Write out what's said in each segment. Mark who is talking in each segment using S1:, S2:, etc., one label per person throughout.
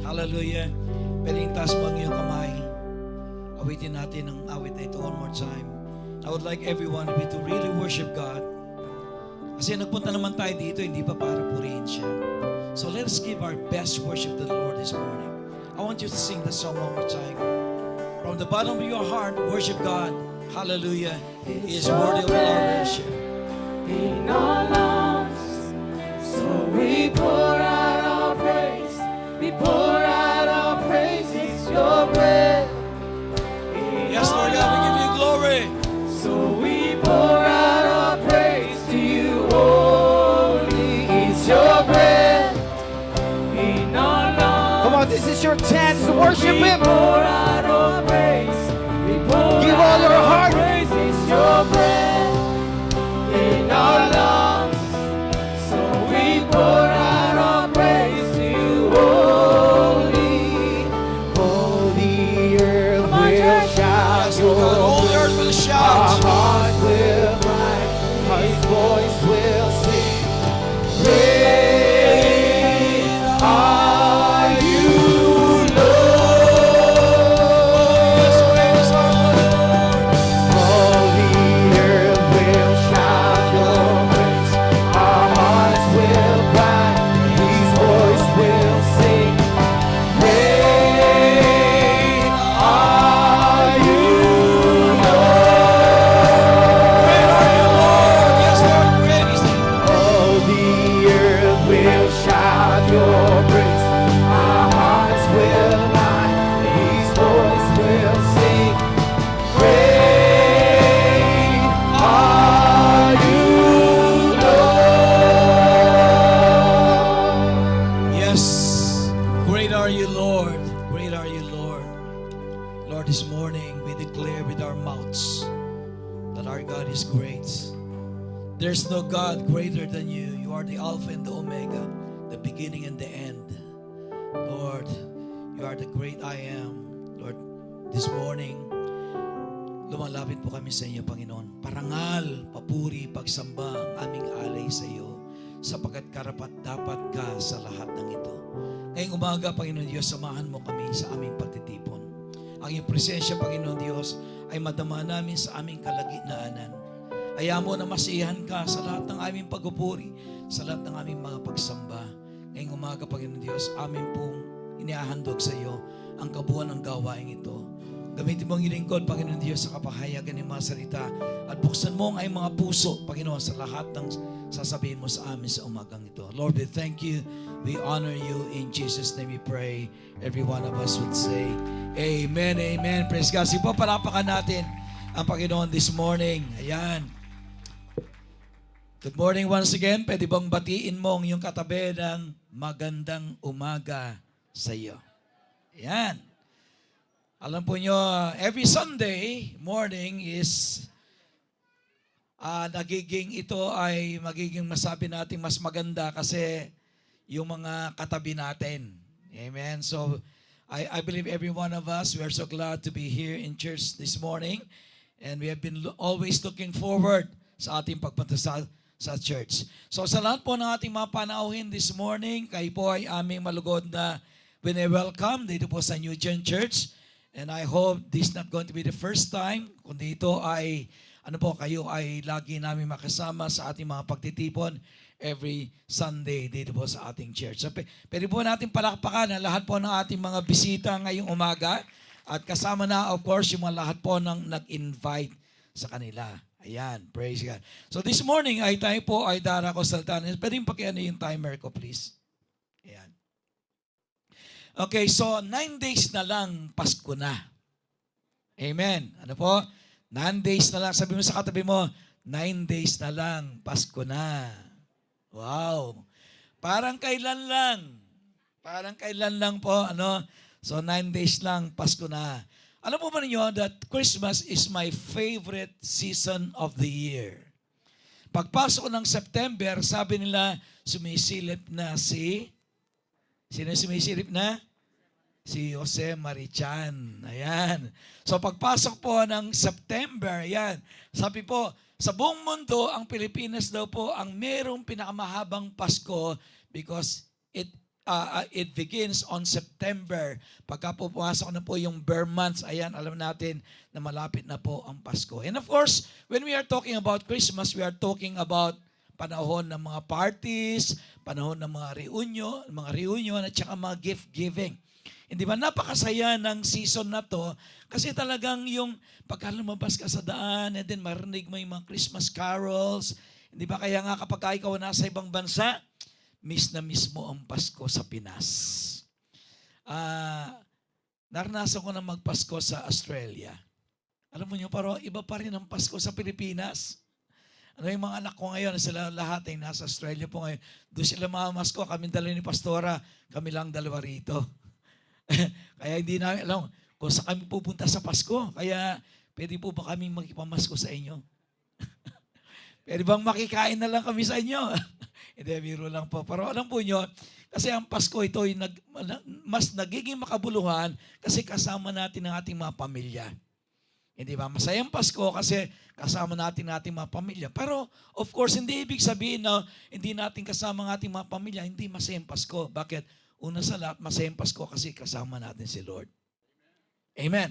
S1: Hallelujah. Pwedeng taas mo ang iyong kamay. Awitin natin ang awit na ito one more time. I would like everyone of you to really worship God. Kasi nagpunta naman tayo dito, hindi pa para purihin siya. So let us give our best worship to the Lord this morning. I want you to sing the song one more time. From the bottom of your heart, worship God. Hallelujah. He is worthy of all our worship.
S2: In our lungs, so we pour out our praise. We pour out our praise. It's your breath.
S1: Yes, Lord God, we give you glory.
S2: So we pour out our praise to you, holy. It's your breath in our lungs.
S3: Come on, this is your chance to worship
S2: We
S3: Him.
S2: pour out our praise. We pour
S3: Give all
S2: out
S3: your
S2: our
S3: heart.
S2: praise. It's your breath in our lungs. So we pour out our praise to you, holy.
S3: Holy earth
S2: Come on,
S3: will
S2: church.
S3: shout
S1: Yes, Lord God, all the earth will
S3: Our
S1: shout.
S3: heart will cry, His voice will sing. Great are you,
S1: Yes,
S3: Lord.
S1: great is our Lord.
S3: Holy earth will shout your praise. Our hearts will cry, His voice will sing. Great are you,
S1: Great are you, Lord. Yes, Lord, great is the
S3: All the earth will shout your praise. Our hearts will cry, His voice will sing. Great are you, Lord.
S1: Yes, great are you, Lord. Great are you, Lord. Lord, this morning we declare with our mouths that our God is great. There's no God greater than you. You are the Alpha and the Omega, the beginning and the end. Lord, you are the great I am. Lord, this morning, lumalapit po kami sa iyo, Panginoon. Parangal, papuri, pagsamba ang aming alay sa iyo, sapagkat karapat dapat ka sa lahat ng ito. Ngayong umaga, Panginoon Diyos, samahan mo kami sa aming pagtitipon. Ang iyong presensya, Panginoon Diyos, ay madama namin sa aming kalagitnaanan. Ayaw mo na masiyahan ka sa lahat ng aming pagpupuri, sa lahat ng aming mga pagsamba. Ngayong umaga, Panginoon Diyos, amin pong inihahandog sa iyo ang kabuuan ng gawain ito. Gamitin mo ang lingkod, Panginoon Diyos, sa kapahayagan ng mga salita at buksan mo ang aming mga puso, Panginoon, sa lahat ng sasabihin mo sa amin sa umagang ito. Lord, we thank you. We honor you. In Jesus' name we pray. Every one of us would say, Amen, Amen. Praise God. Sige po, palapakan natin ang Panginoon this morning. Ayan. Good morning once again. Pwede bang batiin mo ang iyong katabi ng magandang umaga sa iyo? Ayan. Alam po nyo, every Sunday morning is ito ay magiging masabi natin mas maganda kasi yung mga katabi natin. Amen. So, I believe every one of us, we are so glad to be here in church this morning. And we have been always looking forward sa ating pagpunta sa church. So, sa lahat po ng ating mga panauhin this morning, kayo po ay aming malugod na welcome dito po sa New Gen Church. And I hope this is not going to be the first time, kundi ito ay, kayo ay lagi namin makasama sa ating mga pagtitipon every Sunday dito po sa ating church. So, pwede po natin palakpakan ang lahat po ng ating mga bisita ngayong umaga. At kasama na, of course, yung mga lahat po ng nag-invite sa kanila. Ayan, praise God. So this morning ay tayo po ay darako sa altanan. Pwede yung pakiano yung timer ko, please. Ayan. Okay, so 9 days na lang Pasko na. Amen. Ano po? 9 days na lang. Sabi mo sa katabi mo, 9 days na lang Pasko na. Wow. Parang kailan lang. Parang kailan lang po, So 9 days lang Pasko na. Alam mo ba ninyo that Christmas is my favorite season of the year. Pagpasok ng September, sabi nila, sumisilip na sino sumisilip na? Si Jose Marichan. Ayan. So pagpasok po ng September, ayan. Sabi po, sa buong mundo, ang Pilipinas daw po ang merong pinakamahabang Pasko because it it begins on September. Pagka po pumasok na po yung bare months, ayan, alam natin na malapit na po ang Pasko. And of course, when we are talking about Christmas, we are talking about panahon ng mga parties, panahon ng mga reunion at saka mga gift giving. Hindi ba napakasaya ng season na to kasi talagang yung pagka lumabas ka sa daan and then marinig mo yung mga Christmas carols, hindi ba kaya nga kapag ikaw nasa ibang bansa, miss na miss mo ang Pasko sa Pinas. Naranasan ko na magpasko sa Australia. Alam mo nyo, pero iba pa rin ang Pasko sa Pilipinas. Ano yung mga anak ko ngayon, sila lahat ay nasa Australia po ngayon. Doon sila mamasko, kami dalawa ni Pastora, kami lang dalawa rito. Kaya hindi namin alam kung saan kami pupunta sa Pasko. Kaya pwede po ba kami magipamasko sa inyo? Pwede bang makikain na lang kami sa inyo? Hindi, biro lang po. Pero alam po nyo, kasi ang Pasko ito ay mas nagiging makabuluhan kasi kasama natin ang ating mga pamilya. Hindi ba? Masayang Pasko kasi kasama natin ang ating mga pamilya. Pero of course, hindi ibig sabihin na hindi natin kasama ang ating mga pamilya, hindi masayang Pasko. Bakit? Una sa lahat, masayang Pasko kasi kasama natin si Lord. Amen.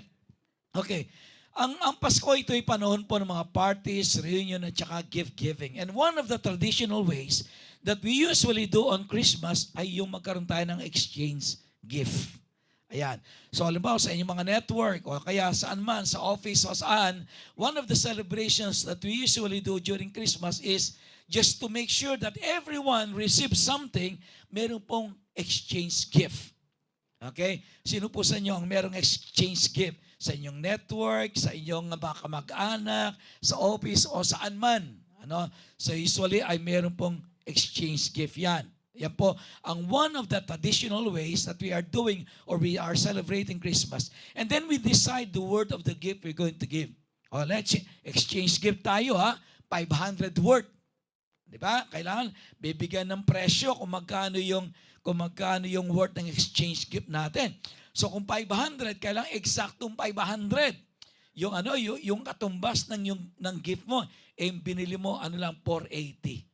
S1: Okay. Ang Pasko ito ay panahon po ng mga parties, reunion at saka gift giving. And one of the traditional ways that we usually do on Christmas ay yung magkaroon tayo ng exchange gift. Ayan. So halimbawa sa inyong mga network o kaya saan man, sa office o saan, one of the celebrations that we usually do during Christmas is just to make sure that everyone receives something, meron pong exchange gift. Okay? Sino po sa inyo ang merong exchange gift? Sa inyong network, sa inyong mga kamag-anak, sa office o saan man. Ano? So usually ay meron pong exchange gift yan. Yan po ang one of the traditional ways that we are doing or we are celebrating Christmas. And then we decide the word of the gift we're going to give. O let's exchange gift tayo 500 worth. Di ba? Kailangan bibigyan ng presyo kung magkano yung worth ng exchange gift natin. So kung 500, kailangan eksaktong 500. Yung katumbas ng gift mo, binili mo lang 480.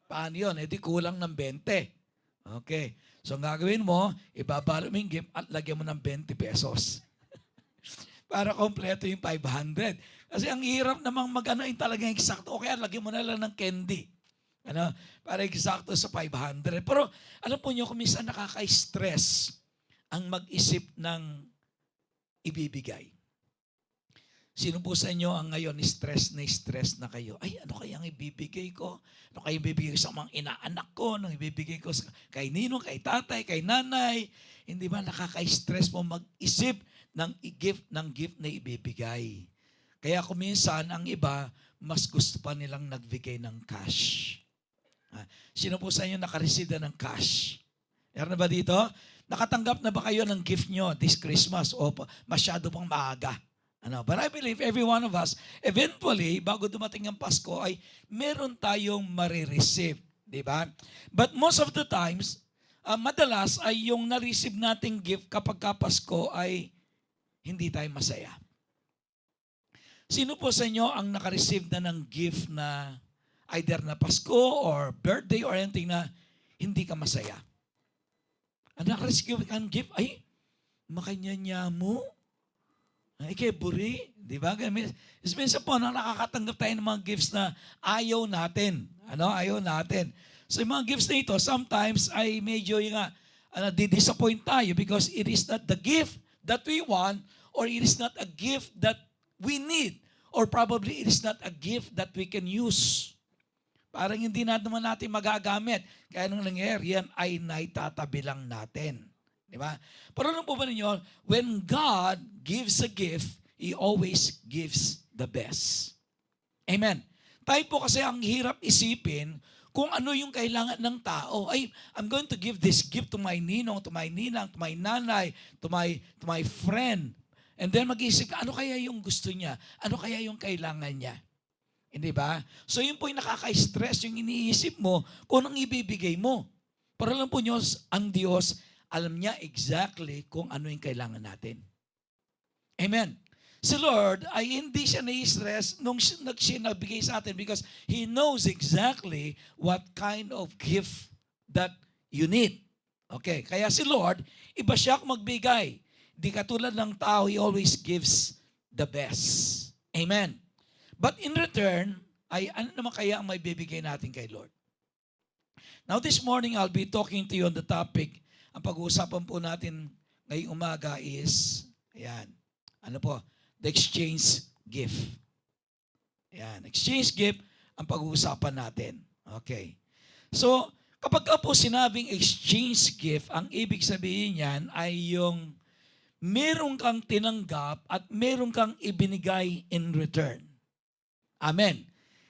S1: Paano yun? Di kulang ng 20. Okay. So ang gagawin mo, ibabalo mo yung gift at lagyan mo ng 20 pesos. Para kompleto yung 500. Kasi ang hirap namang yung talagang eksakto. O kaya lagyan mo na lang ng candy. Para eksakto sa 500. Pero alam po nyo, kung minsan nakaka-stress ang mag-isip ng ibibigay. Sino po sa inyo ang ngayon stress na kayo? Ay, ano kaya ang ibibigay ko? Ano kaya ibibigay ko sa mga inaanak ko? Ano ibibigay ko kay ninong, kay tatay, kay nanay? Hindi ba nakaka-stress mo mag-isip ng gift na ibibigay? Kaya kung minsan ang iba, mas gusto pa nilang nagbigay ng cash. Sino po sa inyo nakareceive na ng cash? Meron na ba dito? Nakatanggap na ba kayo ng gift nyo this Christmas o masyado pang maaga? But I believe every one of us, eventually, bago dumating ang Pasko, ay meron tayong marireceive. Di ba? But most of the times, madalas ay yung na-receive nating gift kapag Pasko ay hindi tayo masaya. Sino po sa inyo ang naka-receive na ng gift na either na Pasko or birthday or anything na hindi ka masaya? Ang naka-receive kang gift, ay, makanyanya mo? Ay, kay buri, di ba? Minsan po, nakakatanggap tayo ng mga gifts na ayaw natin. Ayaw natin. So, yung mga gifts na ito, sometimes ay medyo di-disappoint tayo because it is not the gift that we want or it is not a gift that we need or probably it is not a gift that we can use. Parang hindi naman natin magagamit. Kaya nung nangyayari yan ay naitatabi lang natin. Di ba? Pero alam po ba ninyo, when God gives a gift, He always gives the best. Amen. Tayo po kasi ang hirap isipin kung ano yung kailangan ng tao. Ay, I'm going to give this gift to my ninong, to my ninang, to my nanay, to my friend. And then mag-isip ka, ano kaya yung gusto niya? Ano kaya yung kailangan niya? Hindi ba? So yun po yung nakaka-stress, yung iniisip mo kung anong ibibigay mo. Pero alam po nyo, ang Diyos, alam niya exactly kung ano yung kailangan natin. Amen. Si Lord ay hindi siya na-stress nung siya nabigay sa atin because He knows exactly what kind of gift that you need. Okay, kaya si Lord, iba siya kung magbigay. Di katulad ng tao, He always gives the best. Amen. But in return, ay ano naman kaya ang may bibigay natin kay Lord? Now this morning, I'll be talking to you on the topic. Ang pag-uusapan po natin ngayong umaga is, ayan, ano po? The exchange gift. Ayan, exchange gift ang pag-uusapan natin. Okay. So, kapag po sinabing exchange gift, ang ibig sabihin niyan ay yung meron kang tinanggap at meron kang ibinigay in return. Amen.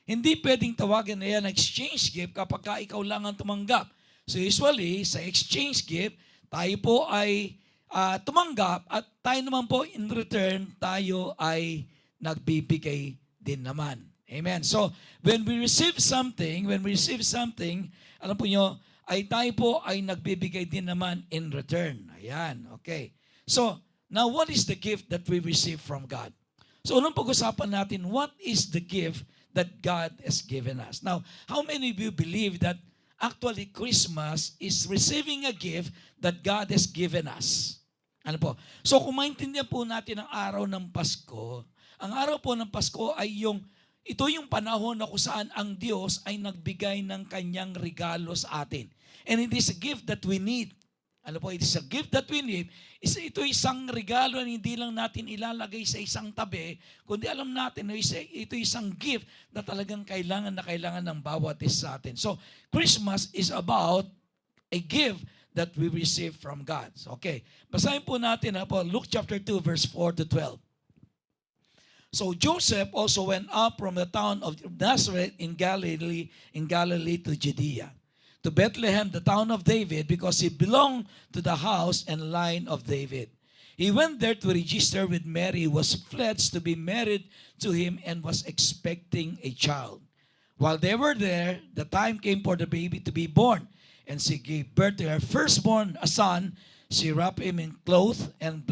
S1: Hindi pwedeng tawagan na yan exchange gift kapag ka ikaw lang ang tumanggap. So usually, sa exchange gift, tayo po ay tumanggap at tayo naman po in return, tayo ay nagbibigay din naman. Amen. So, when we receive something, alam po nyo, ay tayo po ay nagbibigay din naman in return. Ayan, okay. So, now what is the gift that we receive from God? So, unang pag-usapan natin, what is the gift that God has given us? Now, how many of you believe that actually Christmas is receiving a gift that God has given us? Ano po? So, kung maintindihan po natin ang araw ng Pasko, ang araw po ng Pasko ay ito yung panahon na kung saan ang Diyos ay nagbigay ng kanyang regalo sa atin. And it is a gift that we need. Ano po, it is a gift that we need. Ito isang regalo na hindi lang natin ilalagay sa isang tabi, kundi alam natin na ito isang gift na talagang kailangan ng bawat isa sa atin. So, Christmas is about a gift that we receive from God. So, okay, basahin po natin po, Luke chapter 2, verse 4 to 12. So Joseph also went up from the town of Nazareth in Galilee to Judea, to Bethlehem, the town of David, because he belonged to the house and line of David. He went there to register with Mary, who was pledged to be married to him and was expecting a child. While they were there, the time came for the baby to be born, and she gave birth to her firstborn, a son. She wrapped him in cloth and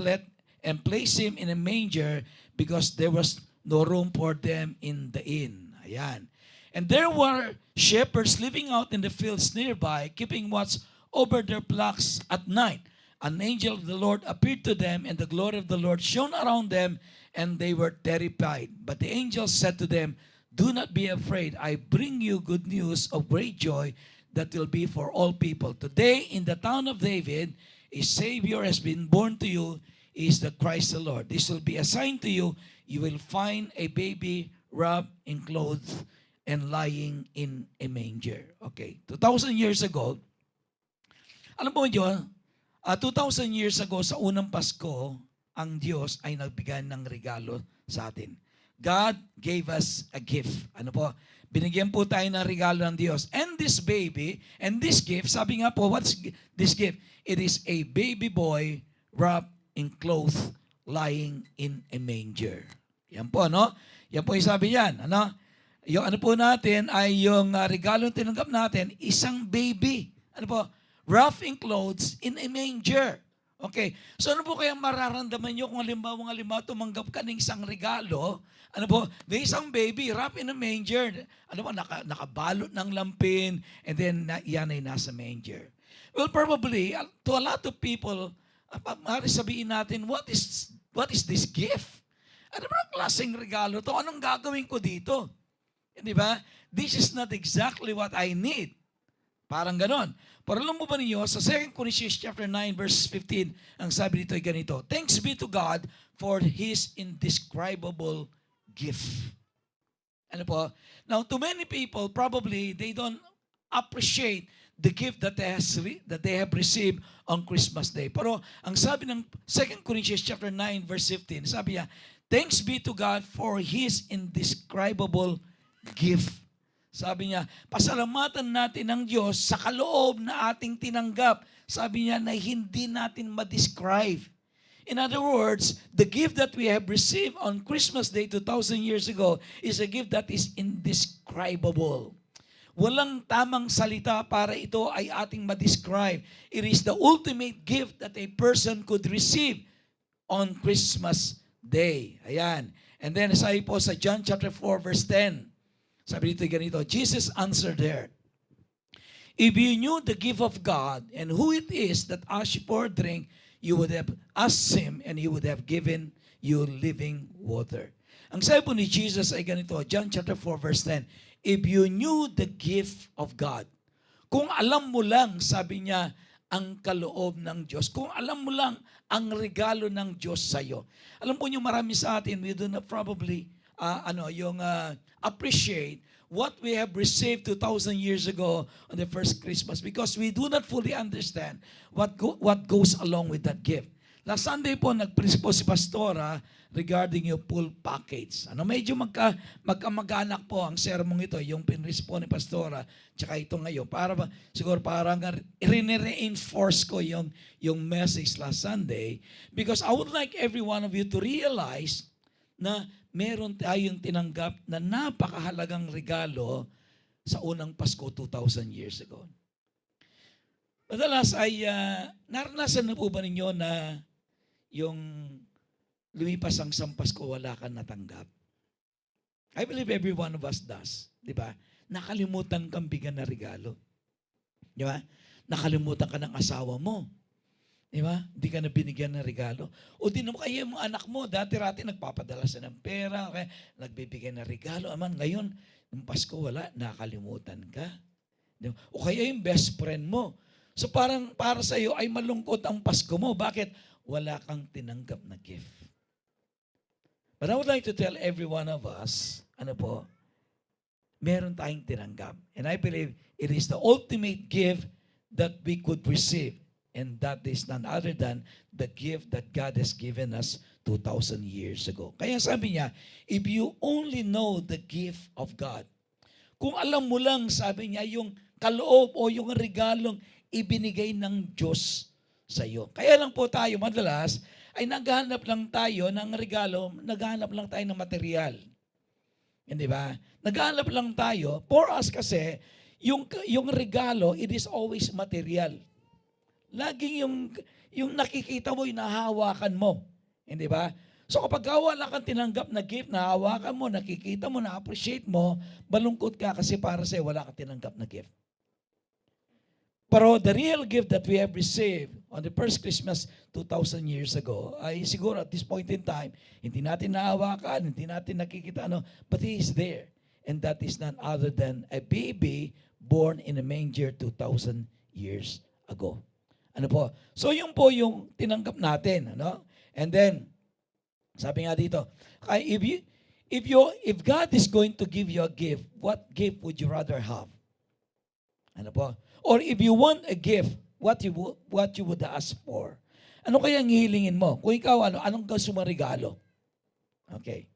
S1: placed him in a manger, because there was no room for them in the inn. Ayan. And there were shepherds living out in the fields nearby, keeping watch over their flocks at night. An angel of the Lord appeared to them, and the glory of the Lord shone around them, and they were terrified. But the angel said to them, "Do not be afraid. I bring you good news of great joy that will be for all people. Today in the town of David, a Savior has been born to you, is the Christ the Lord. This will be a sign to you. You will find a baby wrapped in clothes and lying in a manger." Okay, 2,000 years ago, alam po nyo, 2,000 years ago sa unang Pasko, ang Diyos ay nagbigay ng regalo sa atin. God gave us a gift. Ano po? Binigyan po tayo ng regalo ng Diyos. And this baby, and this gift, sabi nga po, what's this gift? It is a baby boy wrapped in cloth, lying in a manger. Yan po, ano? Yan po yung sabi yan. Ano? Yung ano po natin ay yung regalo tinanggap natin, isang baby. Ano po? Wrapped in clothes in a manger. Okay. So ano po kaya mararamdaman nyo kung halimbawa tumanggap ka ng isang regalo, ano po? The isang baby wrapped in a manger. Ano po? Nakabalot ng lampin, and then yan ay nasa manger. Well, probably, to a lot of people, sabihin natin, what is this gift? Ano ba ang klaseng regalo to? Anong gagawin ko dito? Di ba? This is not exactly what I need. Parang ganon. Pero alam mo ba ninyo, sa 2 Corinthians chapter 9, verse 15, ang sabi dito ay ganito, "Thanks be to God for His indescribable gift." Ano po? Now, to many people, probably, they don't appreciate the gift that they have received on Christmas Day. Pero ang sabi ng 2 Corinthians chapter 9 verse 15, sabi niya, "Thanks be to God for His indescribable gift." Sabi niya, pasalamatan natin ng Diyos sa kaloob na ating tinanggap. Sabi niya na hindi natin ma-describe. In other words, the gift that we have received on Christmas Day 2,000 years ago is a gift that is indescribable. Walang tamang salita para ito ay ating ma-describe. It is the ultimate gift that a person could receive on Christmas Day. Ayan. And then sabi po sa John chapter 4 verse 10, sabi dito ganito, Jesus answered her, If you knew the gift of God and who it is that asks you for a drink, you would have asked Him and He would have given you living water. Ang sabi po ni Jesus ay ganito, John chapter 4 verse 10, if you knew the gift of God, kung alam mo lang, sabi niya, ang kaloob ng Diyos, kung alam mo lang ang regalo ng Diyos sa iyo. Alam po niyo, marami sa atin, we do not probably appreciate what we have received 2,000 years ago on the first Christmas because we do not fully understand what goes along with that gift. Last Sunday po, nag-preach po si Pastora regarding yung full package. Medyo magkamag-anak po ang sermong ito, yung pinris po ni Pastora, tsaka ito ngayon. Siguro parang reinforce ko yung message last Sunday because I would like every one of you to realize na meron tayong tinanggap na napakahalagang regalo sa unang Pasko 2,000 years ago. Madalas ay naranasan na po ba ninyo na yung lumipas ang isang Pasko, wala kang natanggap? I believe every one of us does. Di ba? Nakalimutan kang bigyan na regalo. Di ba? Nakalimutan ka ng asawa mo. Di ba? Hindi ka na binigyan ng regalo. O di naman kayo yung anak mo, dati-rati nagpapadala sa ng pera, okay? Nagbibigay ng regalo. Ngayon, ng Pasko wala, nakalimutan ka. Di ba? O kaya yung best friend mo. So parang para sa iyo ay malungkot ang Pasko mo. Bakit? Wala kang tinanggap na gift. But I would like to tell every one of us, meron tayong tinanggap. And I believe it is the ultimate gift that we could receive. And that is none other than the gift that God has given us 2,000 years ago. Kaya sabi niya, if you only know the gift of God, kung alam mo lang, sabi niya, yung kaloob o yung regalong ibinigay ng Diyos sa iyo. Kaya lang po tayo madalas ay naghahanap lang tayo ng regalo, naghahanap lang tayo ng material. Hindi ba? Naghahanap lang tayo. For us kasi, yung regalo, it is always material. Laging yung nakikita mo, nahahawakan mo. Hindi ba? So kapag wala kang tinanggap na gift, nahahawakan mo, nakikita mo, na-appreciate mo, balungkot ka kasi para sa'yo wala kang tinanggap na gift. Pero the real gift that we have received on the first Christmas 2,000 years ago ay siguro at this point in time, hindi natin nahawakan, hindi natin nakikita but He is there. And that is none other than a baby born in a manger 2,000 years ago. So yun po yung tinanggap natin. And then, sabi nga dito, if God is going to give you a gift, what gift would you rather have? Or if you want a gift, what you would ask for? Ano kaya ang hihilingin mo? Kung ikaw, anong gusto mo regalo? Okay.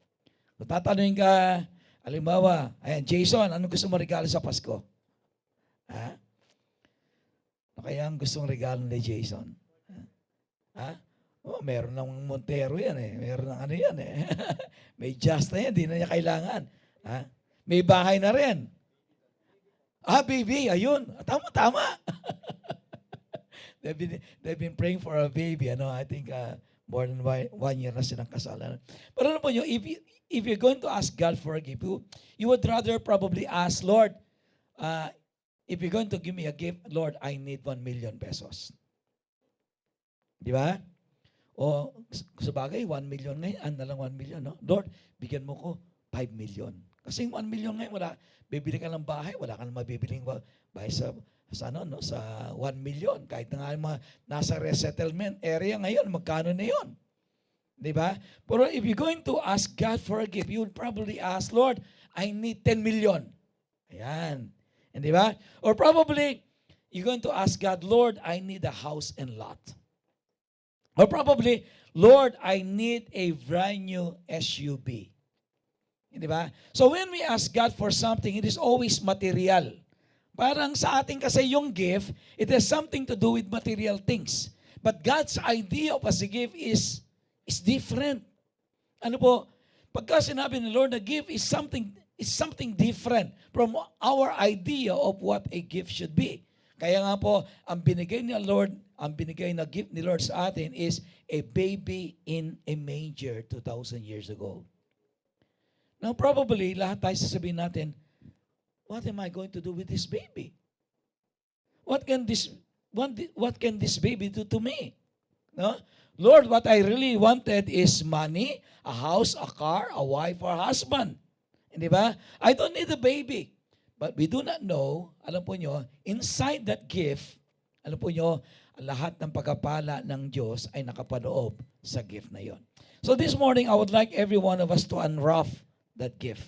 S1: Kung tatanungin ka, halimbawa, Jason, anong gusto mo regalo sa Pasko? Ha? Ano kaya ang gustong regalo ni Jason? Ha? Meron ng Montero yan eh. Meron ng yan eh. May just na yan, di na niya kailangan. Ha? May bahay na rin. Baby, ayun. Tama. they've been praying for a baby. I think more than 1 year na silang kasalan. Pero po nyo, if you're going to ask God for a gift, you would rather probably ask, Lord, if you're going to give me a gift, Lord, I need 1 million pesos. Di ba? O sa bagay, 1 million ngayon, lang 1 million, no? Lord, bigyan mo ko 5 million. Kasi 1 million ngayon, bibili ka ng bahay, wala ka nang mabibiling bahay sa 1 million. Kahit na nga mga nasa resettlement area ngayon, magkano na yun? Diba? Pero if you're going to ask God for a gift, you would probably ask, Lord, I need 10 million. Ayan. And diba? Or probably, you're going to ask God, Lord, I need a house and lot. Or probably, Lord, I need a brand new SUV. Di ba? So when we ask God for something, it is always material. Parang sa ating kasi yung gift, it has something to do with material things. But God's idea of as a gift is different. Pagka sinabi ni Lord, the gift is something different from our idea of what a gift should be. Kaya nga po, ang binigay ni Lord, ang binigay na gift ni Lord sa atin is a baby in a manger 2,000 years ago. Now, probably, lahat tayo sasabihin natin, what am I going to do with this baby? what can this baby do to me? No? Lord, what I really wanted is money, a house, a car, a wife, or a husband. Hindi ba? I don't need a baby. But we do not know, alam po nyo, inside that gift, alam po nyo, lahat ng pagkapala ng Diyos ay nakapaloob sa gift na yon. So this morning, I would like every one of us to unwrap that gift.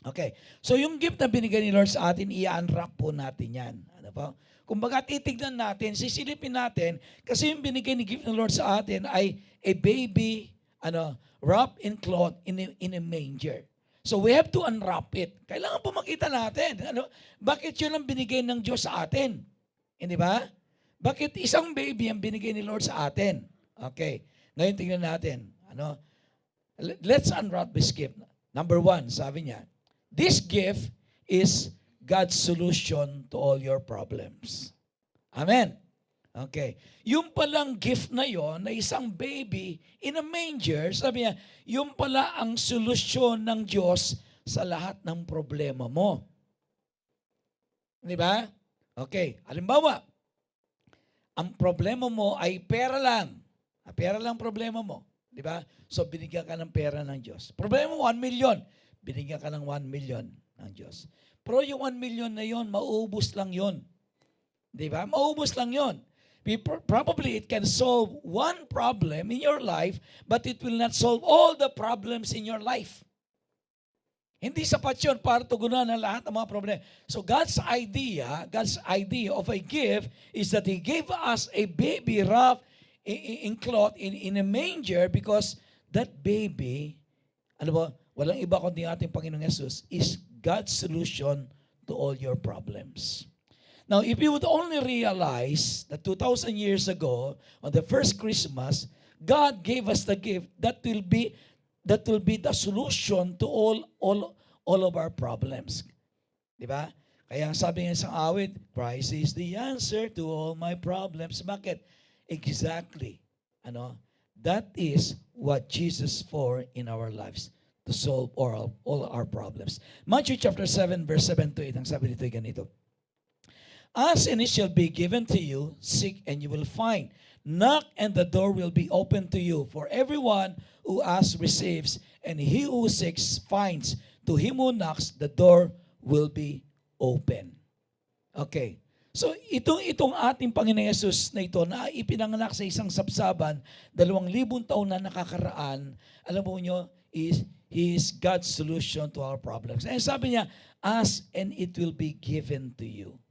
S1: Okay. So yung gift na binigay ni Lord sa atin, i-unwrap po natin yan. Ano po? Kumbaga titignan natin, sisilipin natin, kasi yung binigay ni gift ng Lord sa atin ay a baby, wrapped in cloth in a manger. So we have to unwrap it. Kailangan po makita natin. Bakit yun ang binigay ng Diyos sa atin? Hindi ba? Bakit isang baby ang binigay ni Lord sa atin? Okay. Ngayon tingnan natin. Let's unwrap this gift. Number 1, sabi niya, this gift is God's solution to all your problems. Amen. Okay. Yung palang gift na yon na isang baby in a manger, sabi niya, yung pala ang solusyon ng Diyos sa lahat ng problema mo. Di ba? Okay. Halimbawa, ang problema mo ay pera lang. Pera lang problema mo. Di ba? So, binigyan ka ng pera ng Diyos. Problema mo, 1 million. Binigyan ka ng 1 million ng Diyos. Pero yung 1 million na yon, mauubos lang yon. Di ba? Mauubos lang yon. Probably it can solve one problem in your life, but it will not solve all the problems in your life. Hindi sapat yun para tugunan ang lahat ng mga problema. So God's idea of a gift is that He gave us a baby wrapped in cloth in a manger, because that baby, walang iba kundi ating Panginoong Yesus, is God's solution to all your problems. Now, if you would only realize that 2,000 years ago, on the first Christmas, God gave us the gift that will be the solution to all of our problems. Di ba? Kaya sabi nga sa awit, Christ is the answer to all my problems. Bakit? Exactly. That is what Jesus for in our lives, to solve all our problems. Matthew chapter 7, verse 7 to 8, ang sabi dito ay ganito. Ask and it shall be given to you, seek and you will find. Knock and the door will be opened to you. For everyone who asks receives, and he who seeks finds. To him who knocks, the door will be open. Okay. So itong ating Panginoon Yesus na ito na ipinanganak sa isang sabsaban, 2,000 taon na nakakaraan, alam mo nyo, He is God's solution to our problems. And sabi niya, ask and it will be given to you.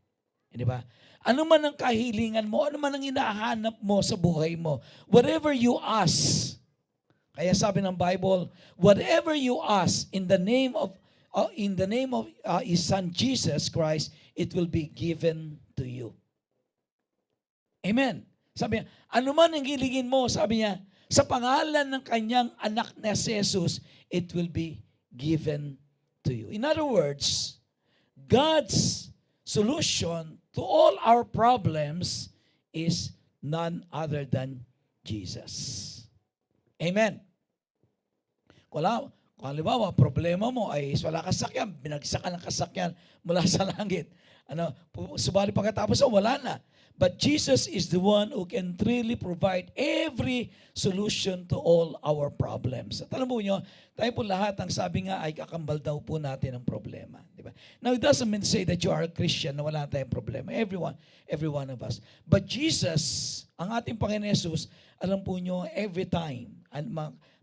S1: Di ba? Ano man ang kahilingan mo, ano man ang hinahanap mo sa buhay mo, whatever you ask, kaya sabi ng Bible, whatever you ask in the name of His Son Jesus Christ, it will be given to you. Amen. Sabi niya, ano man ang hilingin mo, sabi niya, sa pangalan ng kanyang anak na si Jesus, it will be given to you. In other words, God's solution to all our problems is none other than Jesus. Amen. Kung halimbawa, problema mo ay wala kasakyan, binagsak ka ng kasakyan mula sa langit. Subalit pagkatapos, wala na. But Jesus is the one who can really provide every solution to all our problems. At alam mo nyo, tayo po lahat, ang sabi nga ay kakambal daw po natin ang problema. Diba? Now, it doesn't mean to say that you are a Christian na wala tayong problema. Every one of us. But Jesus, ang ating Panginoon Jesus, alam po nyo, every time,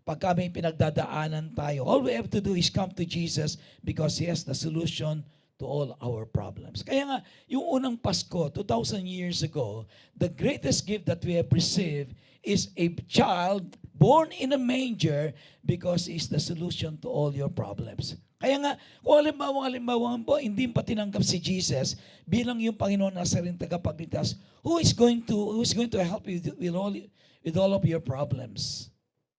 S1: pagka may pinagdadaanan tayo, all we have to do is come to Jesus because He has the solution to all our problems. Kaya nga, yung unang Pasko, 2,000 years ago, the greatest gift that we have received is a child born in a manger because He's the solution to all your problems. Kaya nga, kung halimbawa po, hindi pa tinanggap si Jesus bilang yung Panginoon na saring tagapagligtas, who is going to help you with all of your problems?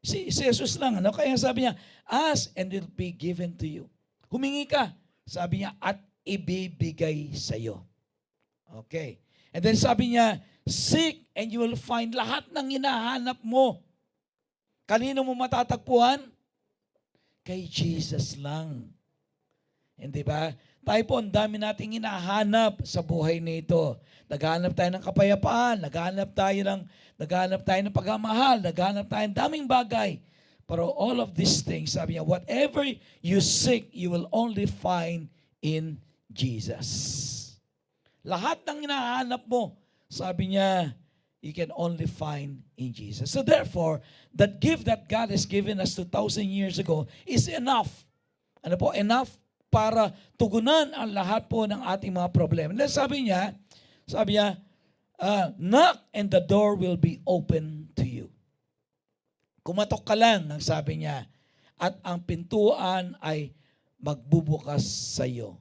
S1: Si Jesus lang. Kaya sabi niya, ask and it will be given to you. Humingi ka. Sabi niya, at ibibigay sa iyo. Okay. And then sabi niya, seek and you will find. Lahat ng hinahanap mo. Kanino mo matatagpuan? Kay Jesus lang. Hindi ba? Tayo po, ang dami nating hinahanap sa buhay nito. Naghahanap tayo ng kapayapaan, naghahanap tayo ng pagmamahal, naghahanap tayo ng daming bagay. Pero all of these things, sabi niya, whatever you seek, you will only find in Jesus. Lahat ng hinahanap mo, sabi niya, you can only find in Jesus. So therefore, that gift that God has given us 2,000 years ago is enough. Ano po? Enough para tugunan ang lahat po ng ating mga problema. And then sabi niya, knock and the door will be open to you. Kumatok ka lang, ang sabi niya, at ang pintuan ay magbubukas sa iyo.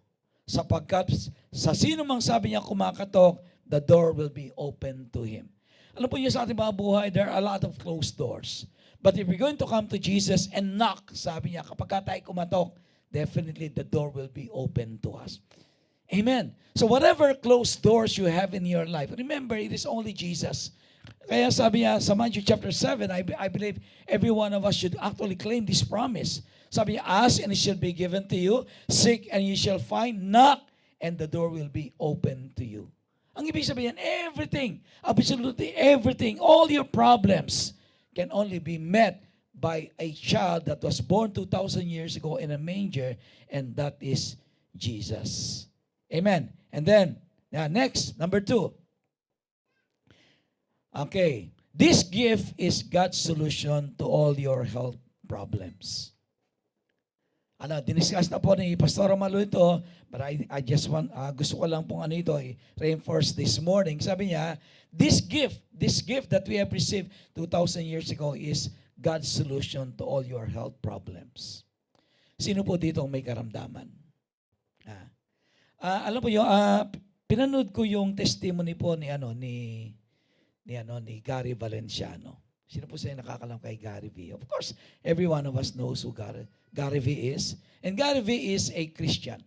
S1: Sapagkat sa sino mang sabi niya kumakatok, the door will be open to him. Alam po niyo sa ating mga buhay, there are a lot of closed doors. But if you're going to come to Jesus and knock, sabi niya, kapag tayo kumatok, definitely the door will be open to us. Amen. So whatever closed doors you have in your life, remember, it is only Jesus. Kaya sabi niya sa Matthew chapter 7, I believe every one of us should actually claim this promise. Sabi niya, ask and it shall be given to you. Seek and you shall find. Knock and the door will be open to you. Ang ibig sabihin, everything, absolutely everything, all your problems can only be met by a child that was born 2,000 years ago in a manger, and that is Jesus. Amen. And then, next, number 2. Okay. This gift is God's solution to all your health problems. Diniscuss na po ni Pastor Romalo ito, but I just want, gusto ko lang pong reinforce this morning. Sabi niya, this gift that we have received 2,000 years ago is God's solution to all your health problems. Sino po dito ang may karamdaman? Alam po yung, pinanood ko yung testimony po ni Gary Valenciano. Sino po sa'yo nakakalam kay Gary V? Of course, every one of us knows who Gary V is. And Gary V is a Christian.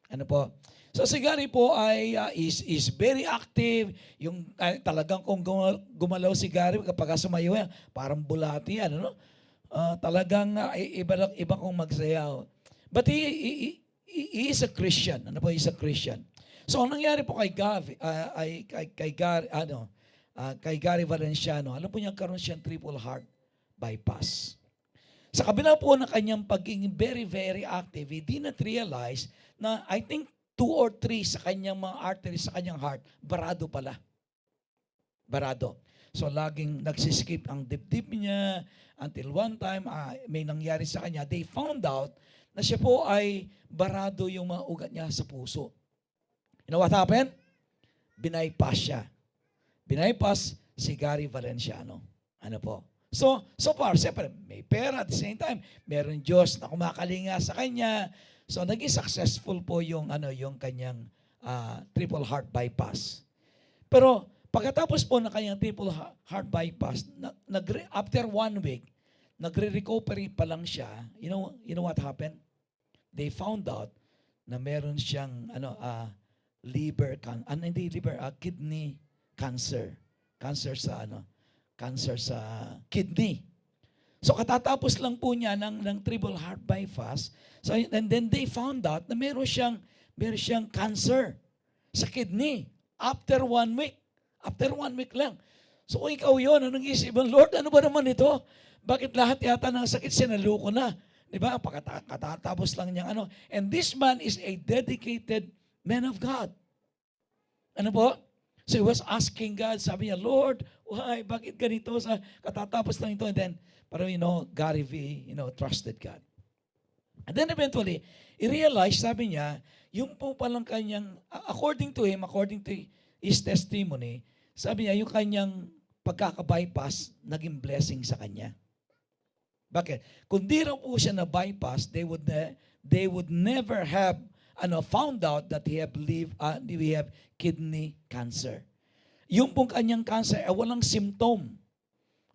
S1: Ano po? So si Gary po ay is very active. Yung talagang kung gumalaw si Gary kapag sumayaw yan, parang bulati yan, ano? Talagang iba kong magsayaw. But he is a Christian. Ano po? He's a Christian. So ang nangyari po kay Gary Valenciano, alam po niya karoon siyang triple heart bypass. Sa kabila po ng kanyang pagiging very, very active, he did not realize na I think 2 or 3 sa kanyang mga arteries sa kanyang heart, barado pala. Barado. So laging nagsiskip ang dibdib niya until one time may nangyari sa kanya. They found out na siya po ay barado yung mga ugat niya sa puso. You know what happened? Binaypass siya. Binaypass si Gary Valenciano. Ano po? So far, siyempre, may pera at the same time, meron Diyos na kumakalinga sa kanya. So naging successful po yung kanyang triple heart bypass. Pero pagkatapos po ng kanyang triple heart bypass, after 1 week, nagre-recovery pa lang siya. You know what happened? They found out na meron siyang kidney cancer. Cancer sa kidney. So katatapos lang po niya ng triple heart bypass. So and then they found out na meron siyang cancer sa kidney after 1 week. After 1 week lang. So kung ikaw yun, anong isip mo? Lord, ano ba naman ito? Bakit lahat yata ng sakit sinaluko na? Di ba? Katatapos lang niyang And this man is a dedicated man of God. Ano po? So he was asking God, sabi niya, Lord, why? Bakit ganito sa katatapos lang ito? And then, pero Gary V, trusted God. And then eventually, he realized, sabi niya, yung po palang kanyang, according to his testimony, sabi niya, yung kanyang pagkaka-bypass, naging blessing sa kanya. Bakit? Kung di raw po siya na-bypass, they would never have found out that he have kidney cancer. Yung pong kanyang cancer ay walang symptom.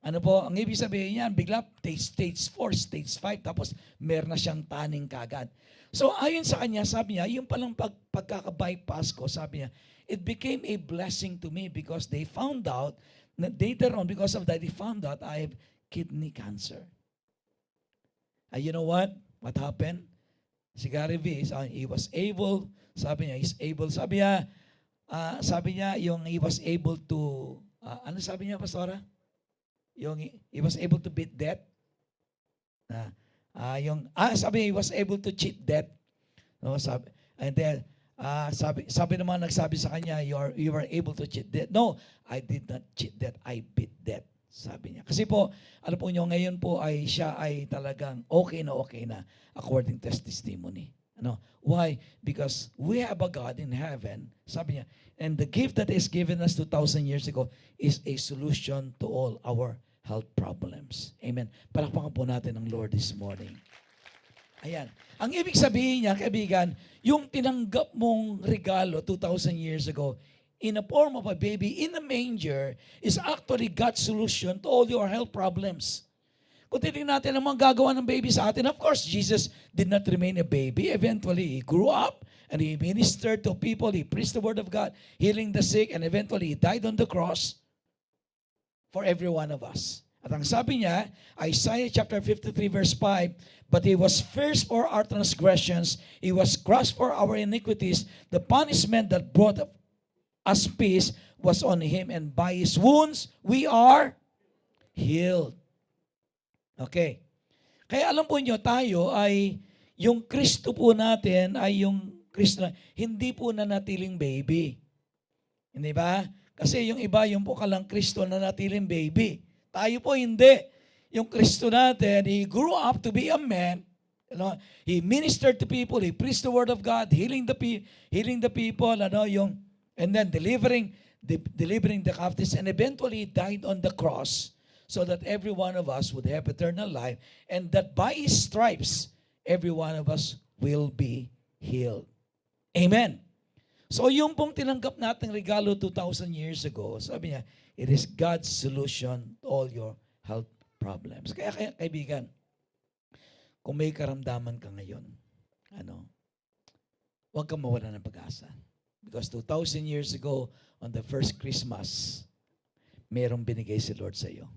S1: Ano po, ang ibig sabihin niyan, bigla stage 4, stage 5, tapos meron na siyang taning kagad. So ayon sa kanya, sabi niya, yung palang pagkaka-bypass ko, sabi niya, it became a blessing to me because they found out, later on, because of that, they found out I have kidney cancer. And you know what? What happened? Si Gary V, he was able, sabi niya, he's able, sabi niya, yung he was able to, ano sabi niya, Pastora? Yung he was able to beat death. Sabi niya, he was able to cheat death. No, sabi, and then, sabi naman nagsabi sa kanya, you were able to cheat death. No, I did not cheat death, I beat death. Sabi niya. Kasi po, ano po nyo, ngayon po ay siya ay talagang okay na according to his testimony. Ano? Why? Because we have a God in heaven, sabi niya, and the gift that is given us 2,000 years ago is a solution to all our health problems. Amen. Palakpakan po natin ang Lord this morning. Ayan. Ang ibig sabihin niya, kaibigan, yung tinanggap mong regalo 2,000 years ago, in a form of a baby in a manger is actually God's solution to all your health problems. Kung titignan natin ang mga gagawa ng baby sa atin, of course, Jesus did not remain a baby. Eventually, He grew up and He ministered to people. He preached the Word of God, healing the sick, and eventually He died on the cross for every one of us. At ang sabi niya, Isaiah chapter 53 verse 5, but He was pierced for our transgressions, He was crushed for our iniquities, the punishment that brought us peace was on Him, and by His wounds we are healed. Okay. Kaya alam po nyo, tayo ay, yung Kristo po natin ay yung Kristo na, hindi po nanatiling baby. Hindi ba? Kasi yung iba, yung po kalang Kristo na nanatiling baby. Tayo po hindi. Yung Kristo natin, He grew up to be a man. You know, He ministered to people, He preached the Word of God, healing the people, and then delivering the captives, and eventually died on the cross so that every one of us would have eternal life, and that by His stripes, every one of us will be healed. Amen. So yung pong tinanggap nating regalo 2,000 years ago, sabi niya, it is God's solution to all your health problems. Kaya kaibigan, kung may karamdaman ka ngayon, huwag kang mawala ng pag-asa. Because 2,000 years ago, on the first Christmas, merong binigay si Lord sa iyo.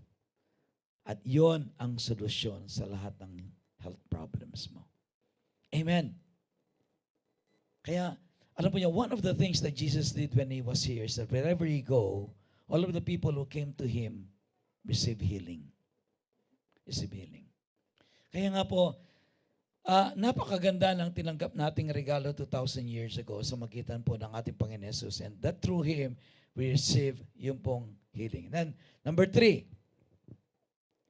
S1: At yon ang solusyon sa lahat ng health problems mo. Amen. Kaya, alam po niyo, one of the things that Jesus did when He was here is that wherever He go, all of the people who came to Him receive healing. Receive healing. Kaya nga po, napakaganda ng tinanggap nating regalo 2,000 years ago sa magitan po ng ating Panginoon Jesus, and that through Him, we receive yung pong healing. Then, number 3,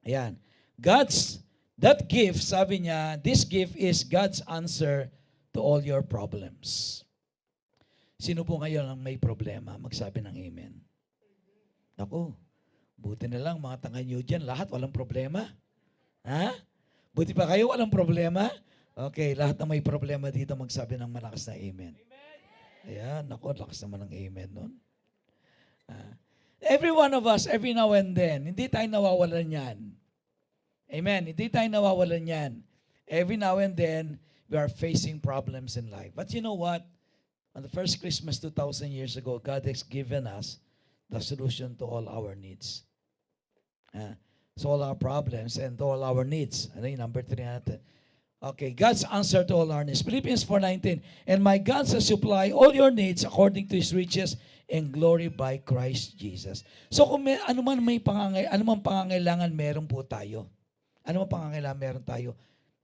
S1: ayan, that gift, sabi niya, this gift is God's answer to all your problems. Sino po ngayon ang may problema? Magsabi ng amen. Naku, buti na lang mga tanga nyo dyan, lahat walang problema. Ha? Buti pa kayo, walang problema? Okay, lahat na may problema dito, magsabi ng malakas na amen. Ayan, naku, lakas naman ng amen nun. Every one of us, every now and then, hindi tayo nawawalan yan. Amen, hindi tayo nawawalan yan. Every now and then, we are facing problems in life. But you know what? On the first Christmas 2,000 years ago, God has given us the solution to all our needs. So all our problems and all our needs. Ano yung number 3 natin? Okay, God's answer to all our needs. Philippians 4:19, and my God shall supply all your needs according to His riches and glory by Christ Jesus. So kung may, anumang pangangailangan meron po tayo. Anumang pangangailangan meron tayo,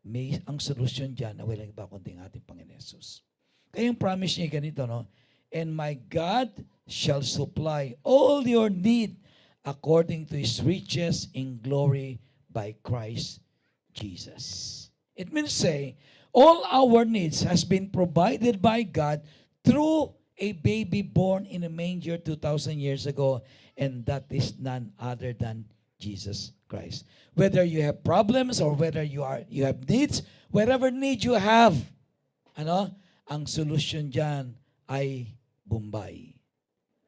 S1: may ang solusyon dyan na walang iba kundi ang ating Panginoon Jesus. Kaya yung promise niya ganito, no? And my God shall supply all your need according to His riches in glory by Christ Jesus. It means say, all our needs has been provided by God through a baby born in a manger 2,000 years ago, and that is none other than Jesus Christ. Whether you have problems or whether you have needs, whatever need you have, ang solution dyan ay Bombay.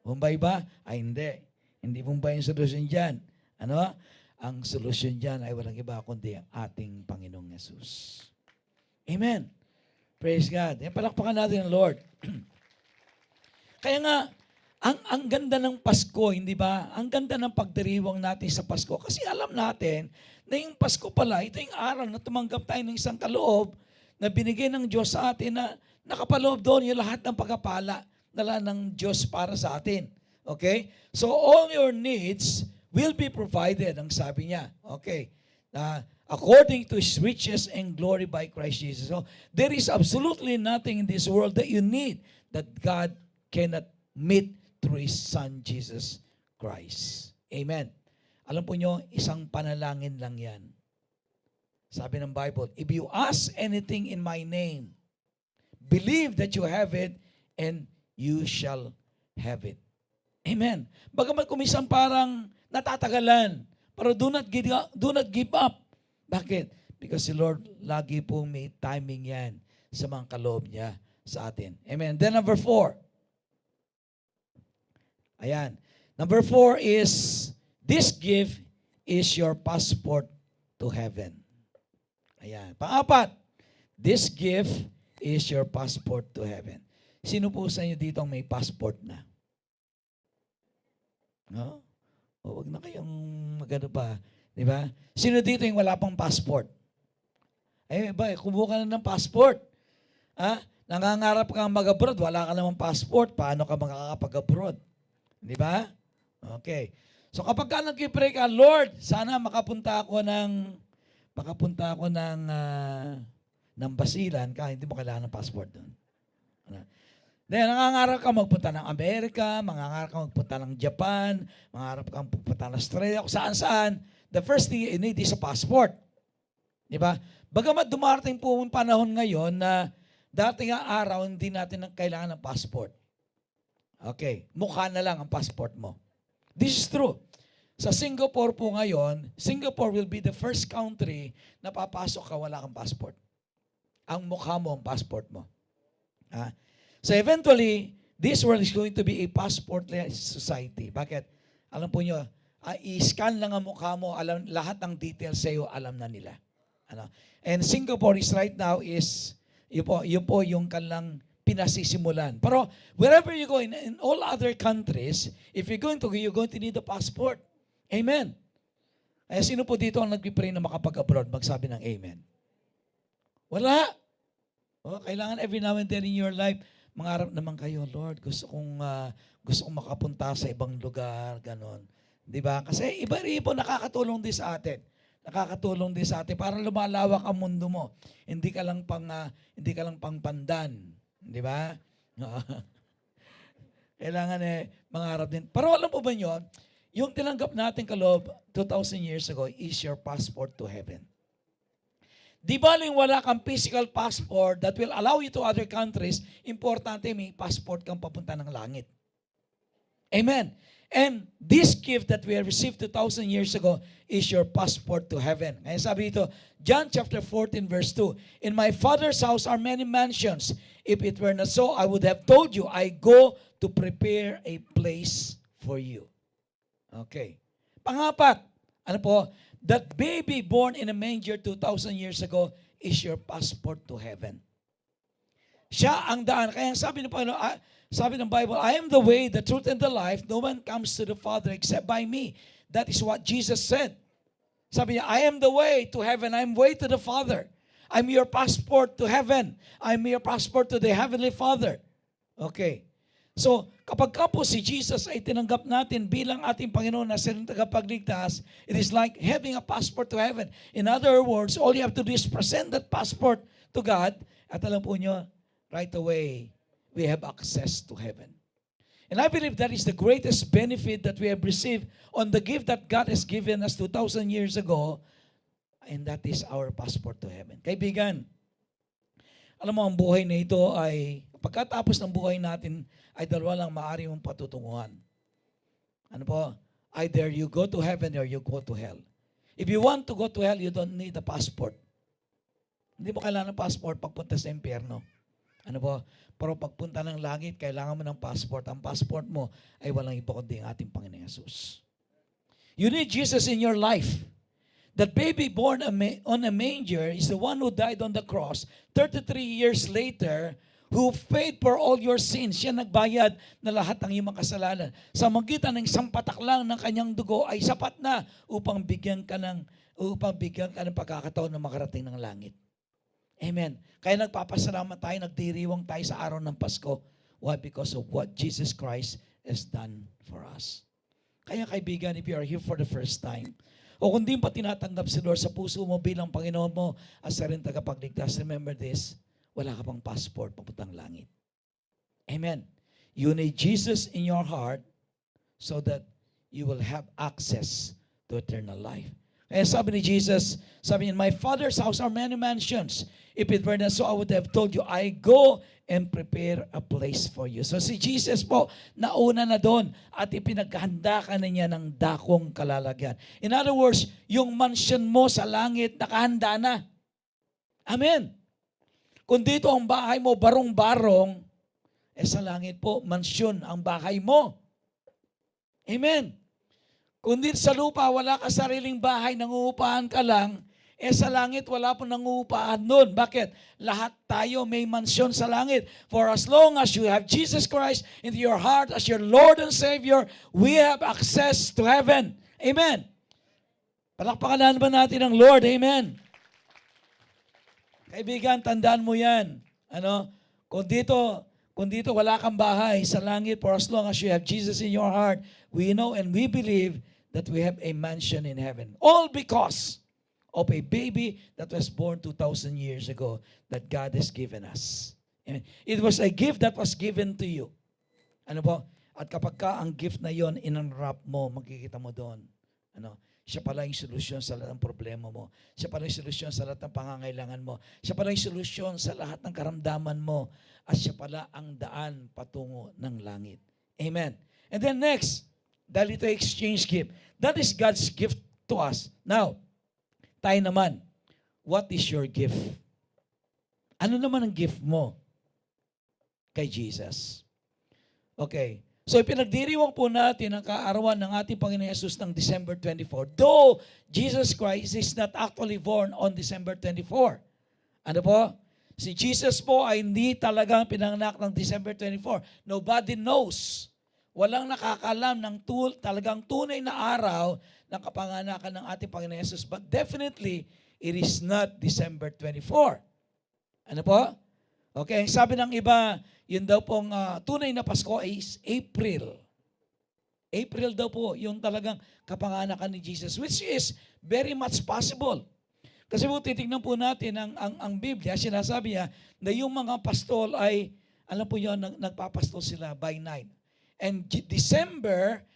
S1: Bombay ba? Ay hindi. Hindi Bombay yung solution dyan. Ang solution dyan ay walang iba kundi ang ating Panginoong Jesus. Amen. Praise God. Yan, palakpakan natin ang Lord. Kaya nga, ang ganda ng Pasko, hindi ba? Ang ganda ng pagdiriwang natin sa Pasko. Kasi alam natin na yung Pasko pala, ito yung araw na tumanggap tayo ng isang kaloob na binigay ng Diyos sa atin na nakapaloob doon yung lahat ng pagkapala na ng Diyos para sa atin. Okay? So all your needs will be provided, ang sabi niya. Okay. According to His riches and glory by Christ Jesus. So there is absolutely nothing in this world that you need that God cannot meet through His Son, Jesus Christ. Amen. Alam po nyo, isang panalangin lang yan. Sabi ng Bible, if you ask anything in my name, believe that you have it, and you shall have it. Amen. Bagamat kumisan parang natatagalan, pero do not give up. Bakit? Because the Lord lagi po may timing yan sa mga kaloob niya sa atin. Amen. Then number 4. Ayan. Number 4 is, this gift is your passport to heaven. Ayan. Pang-apat, this gift is your passport to heaven. Sino po sa inyo dito ang may passport na? No? O, wag na kayong magano pa. Di ba? Sino dito yung wala pang passport? Kumuha ka na ng passport. Nangangarap kang mag-abroad, wala ka namang passport, paano ka makakapag-abroad? Di ba? Okay. So kapag ka nag-pray ka, Lord, sana makapunta ako ng Basilan, hindi mo kailangan ng passport doon. Then, nangangarap ka magpunta ng Amerika, mangangarap ka magpunta ng Japan, mangangarap ka magpunta ng Australia, kung saan-saan. The first thing you need is a passport. Di ba? Bagamat dumarating po ang panahon ngayon na dating ang araw, hindi natin kailangan ng passport. Okay. Mukha na lang ang passport mo. This is true. Sa Singapore po ngayon, Singapore will be the first country na papasok ka wala kang passport. Ang mukha mo ang passport mo. So eventually, this world is going to be a passportless society. Bakit? Alam po nyo, i-scan lang ang mukha mo, lahat ng details sa iyo, alam na nila. And Singapore is right now is, yun po yung kanilang pinasisimulan. Pero wherever you go, in all other countries, if you're going to need a passport. Amen. Sino po dito ang nagpipray na makapag-abroad? Magsabi ng amen. Wala. Kailangan every now and then in your life, mangarap naman kayo, Lord, gusto kong makapunta sa ibang lugar, ganon. Di ba? Kasi iba-iba nakakatulong din sa atin. Nakakatulong din sa atin para lumalawak ang mundo mo. Hindi ka lang pang pandan. Di ba? Kailangan mangarap din. Pero alam po ba nyo, yung tinanggap natin kaloob 2,000 years ago is your passport to heaven. Di baling wala kang physical passport that will allow you to other countries, importante may passport kang papunta ng langit. Amen. And this gift that we have received 2,000 years ago is your passport to heaven. Kaya sabi dito, John chapter 14 verse 2, in my Father's house are many mansions. If it were not so, I would have told you, I go to prepare a place for you. Okay. Pangapat, ano po? That baby born in a manger 2,000 years ago is your passport to heaven. Siya ang daan. Kaya sabi ng Bible, I am the way, the truth, and the life. No one comes to the Father except by me. That is what Jesus said. Sabi niya, I am the way to heaven. I am way to the Father. I'm your passport to heaven. I'm your passport to the Heavenly Father. Okay. So, kapag ka po si Jesus ay tinanggap natin bilang ating Panginoon na silang tagapagligtas, it is like having a passport to heaven. In other words, all you have to do is present that passport to God, at alam po nyo, right away, we have access to heaven. And I believe that is the greatest benefit that we have received on the gift that God has given us 2,000 years ago, and that is our passport to heaven. Kaibigan, alam mo, ang buhay na ito ay, pagkatapos ng buhay natin, ay dalawa lang maaari mong patutunguhan. Ano po? Either you go to heaven or you go to hell. If you want to go to hell, you don't need a passport. Hindi mo kailangan ng passport pagpunta sa impyerno. Ano po? Pero pagpunta ng langit, kailangan mo ng passport. Ang passport mo ay walang iba kundi ang ating Panginoon Jesus. You need Jesus in your life. That baby born on a manger is the one who died on the cross 33 years later, who paid for all your sins. Siya nagbayad na lahat ng iyong kasalanan. Sa magitan ng isang patak lang ng kanyang dugo ay sapat na upang bigyan ka ng pagkakataon na makarating ng langit. Amen. Kaya nagpapasalamat tayo, nagdiriwang tayo sa araw ng Pasko. Why? Because of what Jesus Christ has done for us. Kaya kaibigan, if you are here for the first time, o kung di pa tinatanggap si Lord sa puso mo bilang Panginoon mo at sarili tagapagligtas, remember this, wala ka pang passport papuntang langit. Amen. You need Jesus in your heart so that you will have access to eternal life. Kaya sabi ni Jesus, sabi niya, my Father's house are many mansions. If it were not so, I would have told you, I go and prepare a place for you. So si Jesus po, nauna na doon at ipinaghanda ka na niya ng dakong kalalagyan. In other words, yung mansion mo sa langit, nakahanda na. Amen. Kung dito ang bahay mo, barong-barong, sa langit po, mansyon ang bahay mo. Amen. Kung dito sa lupa, wala ka sariling bahay, nangungupahan ka lang, sa langit, wala po nangungupahan nun. Bakit? Lahat tayo may mansyon sa langit. For as long as you have Jesus Christ into your heart as your Lord and Savior, we have access to heaven. Amen. Palakpakan ba natin ang Lord? Amen. Kaibigan, tandaan mo yan. Kung dito wala kang bahay sa langit, for as long as you have Jesus in your heart, we know and we believe that we have a mansion in heaven. All because of a baby that was born 2,000 years ago that God has given us. Amen. It was a gift that was given to you. Ano po? At kapag ka ang gift na yon in-unwrap mo, makikita mo doon. Siya pala yung solusyon sa lahat ng problema mo. Siya pala yung solusyon sa lahat ng pangangailangan mo. Siya pala yung solusyon sa lahat ng karamdaman mo. At siya pala ang daan patungo ng langit. Amen. And then next, dahil ito exchange gift. That is God's gift to us. Now, tayo naman, what is your gift? Ano naman ang gift mo kay Jesus? Okay. So, ipinagdiriwang po natin ang kaarawan ng ating Panginoon Yesus ng December 24. Though Jesus Christ is not actually born on December 24. Ano po? Si Jesus po ay hindi talagang pinanganak ng December 24. Nobody knows. Walang nakakalam ng talagang tunay na araw ng kapanganakan ng ating Panginoon Yesus. But definitely, it is not December 24. Ano po? Okay, sabi ng iba, yun daw pong tunay na Pasko is April. April daw po, yung talagang kapanganakan ni Jesus, which is very much possible. Kasi po titignan po natin ang Biblia, sinasabi niya na yung mga pastol ay, alam po yun, nagpapastol sila by night. And December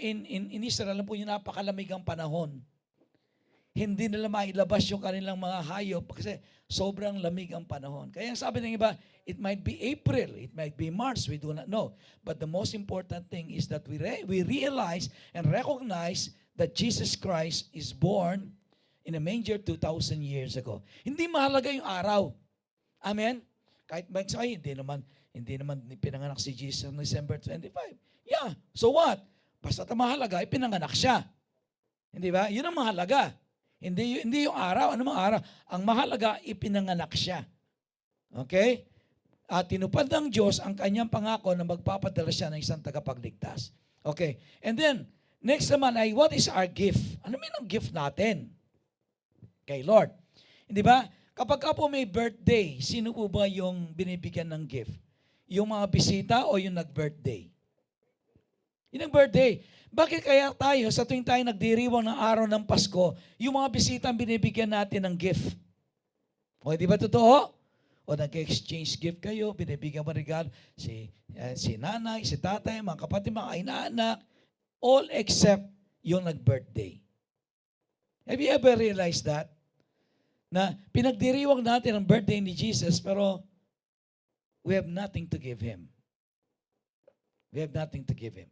S1: in Israel, alam po yun, napakalamig ang panahon. Hindi nila mailabas yung kanilang mga hayop kasi sobrang lamig ang panahon. Kaya sabi ng iba, it might be April, it might be March, we do not know. But the most important thing is that we realize and recognize that Jesus Christ is born in a manger 2,000 years ago. Hindi mahalaga yung araw. Amen? Kahit mag-say, hindi naman pinanganak si Jesus on December 25. Yeah, so what? Basta mahalaga, pinanganak siya. Hindi ba? Yun ang mahalaga. Hindi yung araw. Ano mga araw? Ang mahalaga, ipinanganak siya. Okay? At tinupad ng Diyos ang kanyang pangako na magpapadala siya ng isang tagapagligtas. Okay. And then, next naman ay, what is our gift? Ano ang gift natin? Kay Lord. Hindi ba? Kapag ka po may birthday, sino po ba yung binibigyan ng gift? Yung mga bisita o yung nag-birthday? Yung nag-birthday. Bakit kaya tayo, sa tuwing tayo nagdiriwang ng araw ng Pasko, yung mga bisita ang binibigyan natin ng gift? O, di ba totoo? O nag-exchange gift kayo, binibigyan mo regalo si nanay, si tatay, mga kapatid, mga inaanak, all except yung nag-birthday. Have you ever realized that? Na pinagdiriwang natin ang birthday ni Jesus, pero we have nothing to give Him. We have nothing to give Him.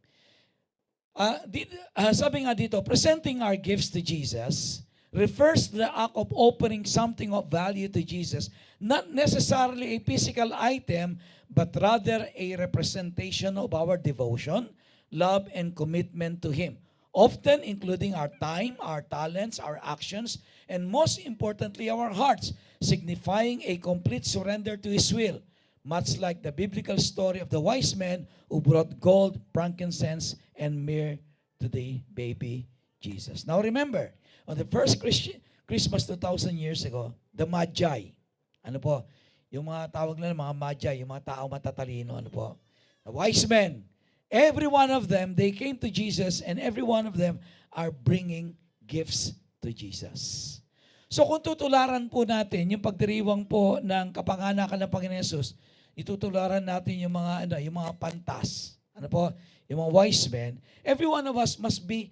S1: Sabi nga dito, presenting our gifts to Jesus refers to the act of offering something of value to Jesus, not necessarily a physical item, but rather a representation of our devotion, love, and commitment to Him, often including our time, our talents, our actions, and most importantly, our hearts, signifying a complete surrender to His will, much like the biblical story of the wise men who brought gold, frankincense, and myrrh to the baby Jesus. Now remember, on the first Christmas 2,000 years ago, the Magi, Ano po? Yung mga tawag nila, mga magi, yung mga tao matatalino, ano po? The wise men. Every one of them, they came to Jesus and every one of them are bringing gifts to Jesus. So kung tutularan po natin yung pagdiriwang po ng kapanganakan ng Panginoon Yesus, itutularan natin yung mga pantas. Ano po? Yung mga wise men. Every one of us must be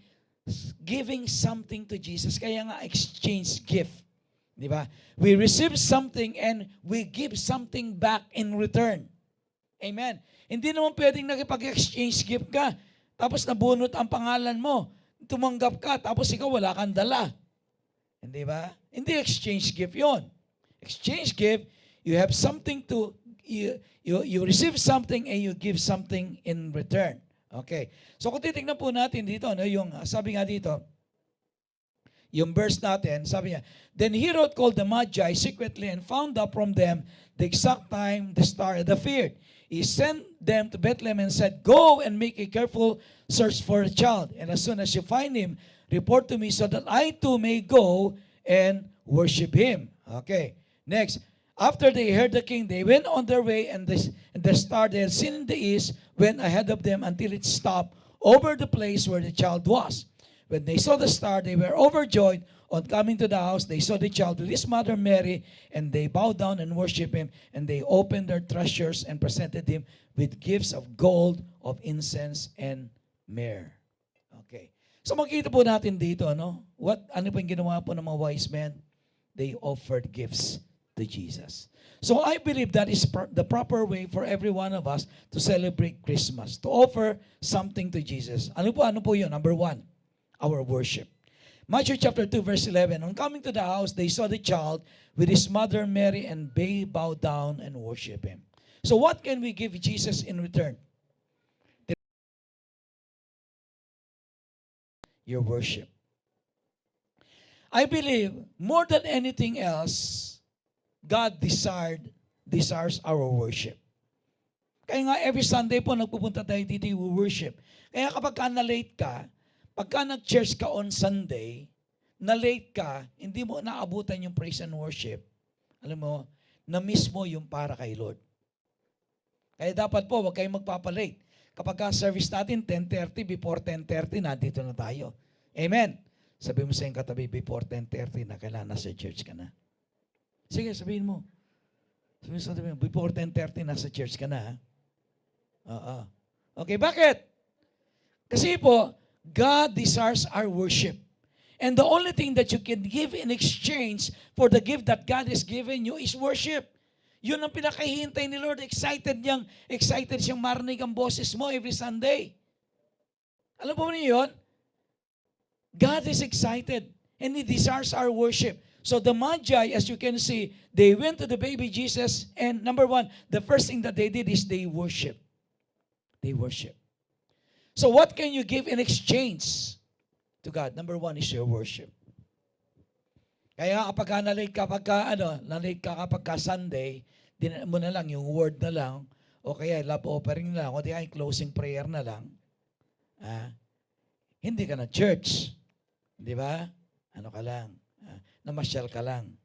S1: giving something to Jesus. Kaya nga exchange gift. Di ba? We receive something and we give something back in return. Amen. Hindi naman pwedeng nakipag-exchange gift ka, tapos nabunot ang pangalan mo, tumanggap ka, tapos ikaw wala kang dala. Hindi ba? Hindi exchange gift yon. Exchange gift, you have something to, you receive something and you give something in return. Okay. So kung titignan po natin dito, yung sabi nga dito, yung verse natin, sabi niya, then Herod called the Magi secretly and found out from them the exact time the star had appeared. He sent them to Bethlehem and said, go and make a careful search for the child. And as soon as you find him, report to me so that I too may go and worship him. Okay. Next, after they heard the king, they went on their way and the star they had seen in the east went ahead of them until it stopped over the place where the child was. When they saw the star, they were overjoyed. On coming to the house, they saw the child with his mother Mary, and they bowed down and worshiped him, and they opened their treasures and presented him with gifts of gold, of incense, and myrrh. Okay. So makita po natin dito, ano? Ano po yung ginawa po ng mga wise men? They offered gifts to Jesus. So I believe that is the proper way for every one of us to celebrate Christmas, to offer something to Jesus. Ano po yun? Number one, our worship. Matthew chapter 2 verse 11, on coming to the house, they saw the child with his mother Mary and they bowed down and worship him. So what can we give Jesus in return? Your worship. I believe more than anything else, God desires our worship. Kaya nga every Sunday po nagpupunta tayo dito worship. Kaya kapag na-late ka, pagka nag-church ka on Sunday, na-late ka, hindi mo naabutan yung praise and worship, alam mo, na-miss mo yung para kay Lord. Kaya dapat po, huwag kayong magpapalate. Kapag ka-service natin, 10:30, before 10:30, nandito na tayo. Amen. Sabi mo sa iyong katabi, before 10:30 na kailangan nasa church ka na. Sige, sabihin mo. Sabihin mo, before 10:30, nasa church ka na. Oo. Okay, bakit? Kasi po, God desires our worship. And the only thing that you can give in exchange for the gift that God has given you is worship. Yun ang pinakahihintay ni Lord. Excited siyang marinig ang boses mo every Sunday. Alam po niyo yun? God is excited and He desires our worship. So the Magi, as you can see, they went to the baby Jesus and number one, the first thing that they did is they worship. They worship. So what can you give in exchange to God? Number one is your worship. Kaya kapag na-late ka kapag Sunday, din mo na lang yung word na lang, o kaya love offering na lang, o kaya closing prayer na lang, hindi ka na church. Di ba? Ano ka lang? Namasyal ka lang.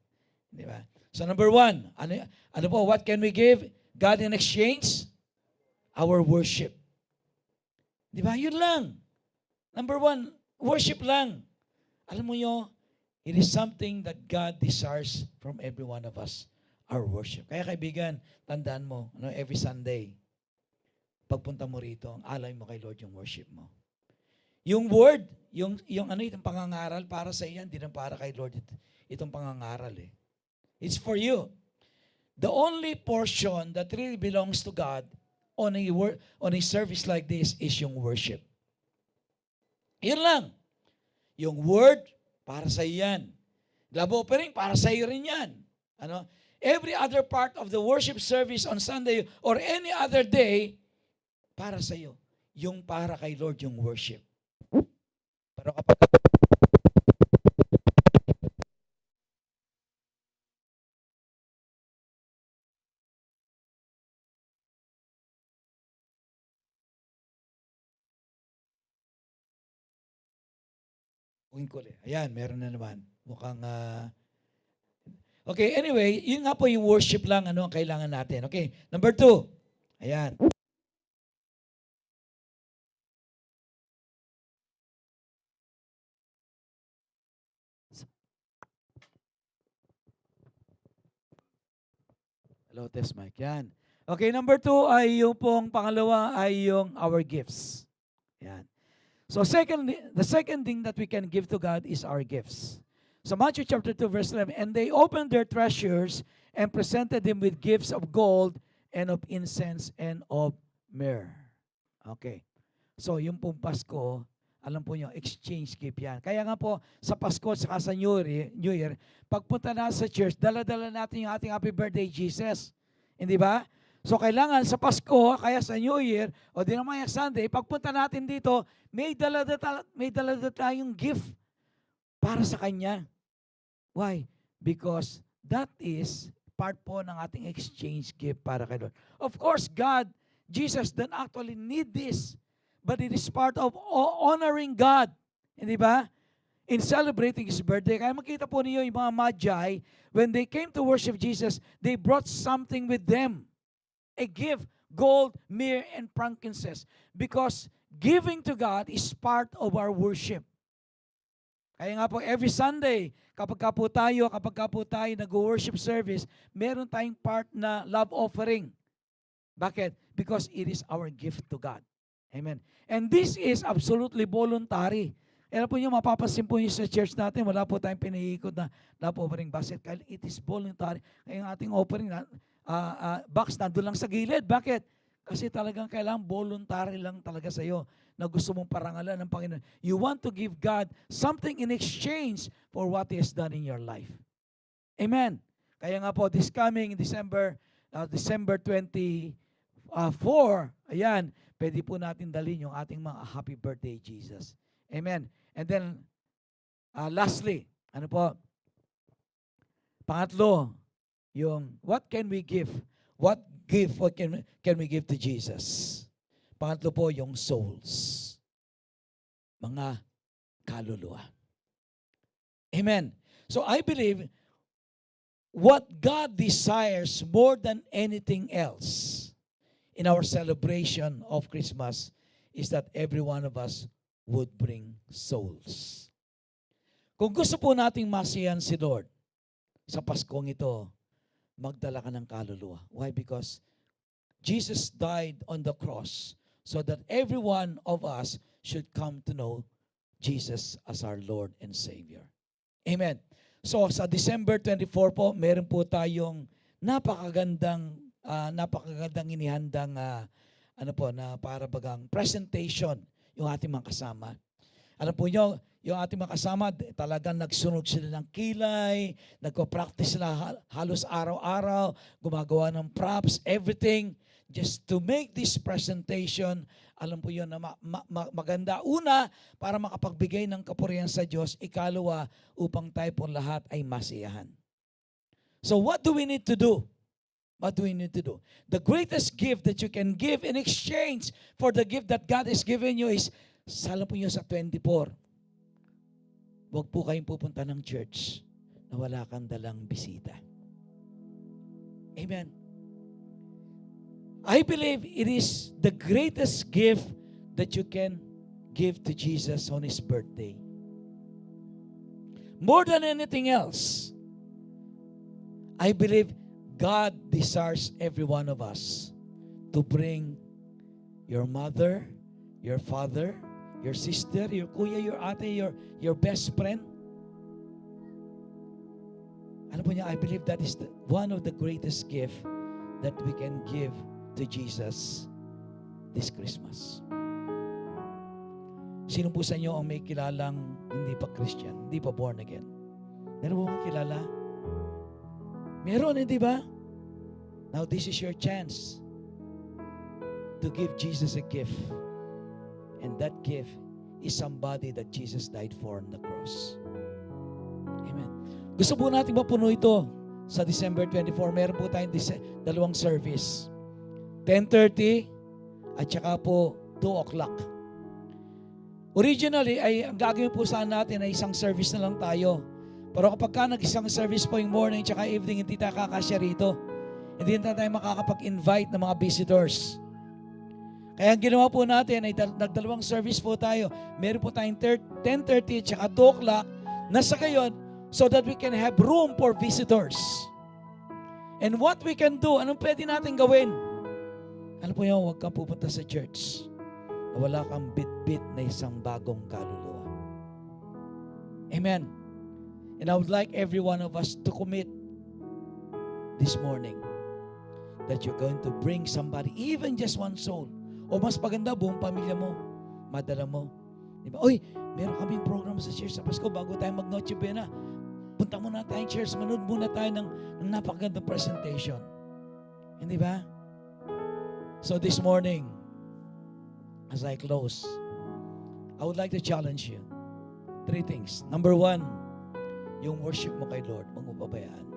S1: Di ba? So number one, ano po, what can we give God in exchange? Our worship. Di ba? Yun lang. Number one, worship lang. Alam mo nyo, it is something that God desires from every one of us, our worship. Kaya kaibigan, tandaan mo, every Sunday, pagpunta mo rito, ang alay mo kay Lord yung worship mo. Yung word, yung pangangaral para sa iyan, hindi na para kay Lord itong pangangaral eh. It's for you. The only portion that really belongs to God on a service like this is yung worship. Yun lang. Yung word, para sa iyan. Love offering, para sa iyo rin yan. Every other part of the worship service on Sunday or any other day, para sa iyo. Yung para kay Lord, yung worship. Pero kapag Ayan, meron na naman. Mukhang Okay, anyway, yun nga po yung worship lang ano ang kailangan natin. Okay, number 2. Ayan. Hello, test mic. Yan. Okay, number 2 ay yung pong pangalawa ay yung our gifts. Yan. So the second thing that we can give to God is our gifts. So Matthew chapter 2 verse 11, and they opened their treasures and presented him with gifts of gold and of incense and of myrrh. Okay. So yung pong Pasko, alam po nyo, exchange gift yan. Kaya nga po, sa Pasko at sa New Year, pagpunta na sa church, dala-dala natin yung ating happy birthday, Jesus. Hindi ba? So kailangan sa Pasko, kaya sa New Year, o di naman yung Sunday, pagpunta natin dito, may dala-dala tayong gift para sa Kanya. Why? Because that is part po ng ating exchange gift para kay Lord. Of course, God, Jesus don't actually need this, but it is part of honoring God. Hindi ba? In celebrating His birthday. Kaya makita po niyo yung mga Magi, when they came to worship Jesus, they brought something with them. A gift, gold, myrrh, and frankincense. Because giving to God is part of our worship. Kaya nga po, every Sunday, kapag ka po tayo nag-worship service, meron tayong part na love offering. Bakit? Because it is our gift to God. Amen. And this is absolutely voluntary. Kaya po nyo, mapapansin po nyo sa church natin, wala po tayong pinaikot na love offering basket. Kaya it is voluntary. Kaya yung ating offering box nandun lang sa gilid. Bakit? Kasi talagang kailangan voluntary lang talaga sa iyo na gusto mong parangalan ng Panginoon. You want to give God something in exchange for what He has done in your life. Amen. Kaya nga po, this coming December 24, ayan, pwede po natin dalhin yung ating mga happy birthday, Jesus. Amen. And then, lastly, ano po? Pangatlo, yung what can we give? What can we give to Jesus? Pangatlo po, yung souls. Mga kaluluwa. Amen. So I believe what God desires more than anything else in our celebration of Christmas is that every one of us would bring souls. Kung gusto po nating masiyahan si Lord sa Paskong ito, magdala ka ng kaluluwa. Why? Because Jesus died on the cross so that every one of us should come to know Jesus as our Lord and Savior. Amen. So sa December 24 po, meron po tayong napakagandang inihandang na para bagang presentation yung ating mga kasama. Alam po nyo, yung ating mga kasama, talagang nagsunog sila ng kilay, nagko-practice sila halos araw-araw, gumagawa ng props, everything, just to make this presentation, alam po yun na maganda. Una, para makapagbigay ng kapurihan sa Diyos. Ikalawa, upang tayo po lahat ay masiyahan. So what do we need to do? What do we need to do? The greatest gift that you can give in exchange for the gift that God has given you is, alam po nyo sa 24, huwag po kayong pupunta ng church na wala kang dalang bisita. Amen. I believe it is the greatest gift that you can give to Jesus on His birthday. More than anything else, I believe God desires every one of us to bring your mother, your father, your sister, your kuya, your ate, your best friend. Ano po niya, I believe that is one of the greatest gift that we can give to Jesus this Christmas. Sino po sa inyo ang may kilalang hindi pa Christian, hindi pa born again? Meron po bang kilala? Meron, hindi ba? Now this is your chance to give Jesus a gift. And that gift is somebody that Jesus died for on the cross. Amen. Gusto po natin mapuno ito sa December 24. Meron po tayong dalawang service. 10:30 at saka po 2 o'clock. Originally, ay ang gagawin po sana natin ay isang service na lang tayo. Pero kapag ka nag-isang service po yung morning tsaka evening, hindi tayo kakasya rito. Hindi na tayo makakapag-invite ng mga visitors. Kaya ang ginawa po natin ay nagdalawang service po tayo. Meron po tayong 10:30 tsaka 2 o'clock na sa gayon so that we can have room for visitors. And what we can do, anong pwede natin gawin? Ano po yun, huwag kang pupunta sa church na wala kang bit-bit na isang bagong kaluluwa. Amen. And I would like every one of us to commit this morning that you're going to bring somebody, even just one soul. O mas maganda, buong pamilya mo, madala mo. Diba? Uy, meron kaming program sa church sa Pasko bago tayo mag-Noche Buena. Punta muna tayong church, manood muna tayo ng napakagandang presentation. Hindi ba? So this morning, as I close, I would like to challenge you. 3 things. Number 1, yung worship mo kay Lord, huwag mo pabayaan.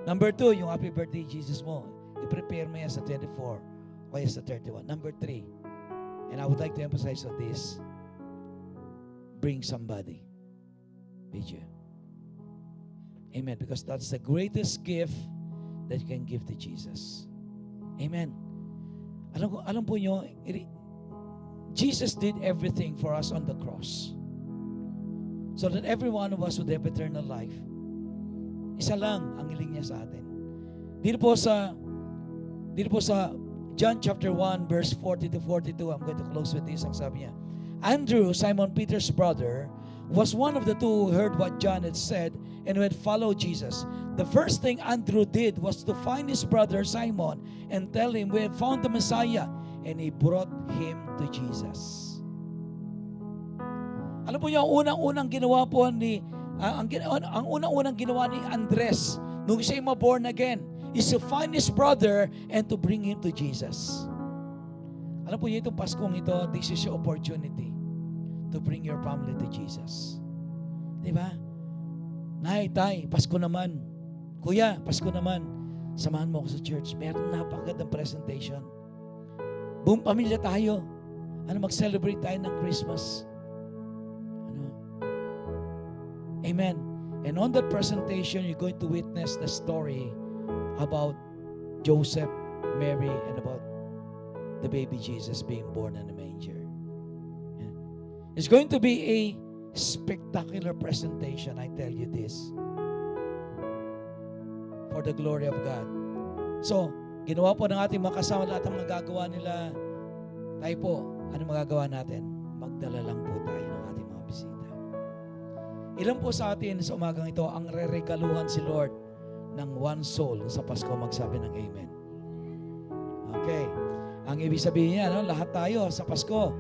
S1: Number 2, yung happy birthday Jesus mo, i-prepare mo yan sa 24 o yan sa 31. Number 3, and I would like to emphasize on this, bring somebody with you. Amen. Because that's the greatest gift that you can give to Jesus. Amen. Alam po nyo, Jesus did everything for us on the cross. So that every one of us would have eternal life. Isa lang ang hiling niya sa atin. Dito po sa John chapter 1 verse 40 to 42, I'm going to close with this. Ang sabi niya, Andrew, Simon Peter's brother, was one of the two who heard what John had said and who had followed Jesus. The first thing Andrew did was to find his brother Simon and tell him, we have found the Messiah, and he brought him to Jesus. Alam po niyo, ang unang-unang ginawa po ni Andres nung siya born again is to find his brother and to bring him to Jesus. Alam po niyo, itong Paskong ito, this is your opportunity to bring your family to Jesus. Di ba? Nay, tay, Pasko naman. Kuya, Pasko naman. Samahan mo ako sa church. Meron napakagandang presentation. Buong pamilya tayo. Mag-celebrate tayo ng Christmas. Amen. And on that presentation, you're going to witness the story about Joseph, Mary, and about the baby Jesus being born in a manger. It's going to be a spectacular presentation, I tell you this, for the glory of God. So, ginawa po ng ating mga kasama lahat ang magagawa nila. Tayo po, ano magagawa natin? Magdala lang po tayo ng ating mga bisita. Ilan po sa atin sa umagang ito ang re-regaluhan si Lord ng one soul sa Pasko? Magsabi ng Amen. Okay. Ang ibig sabihin niya, lahat tayo sa Pasko.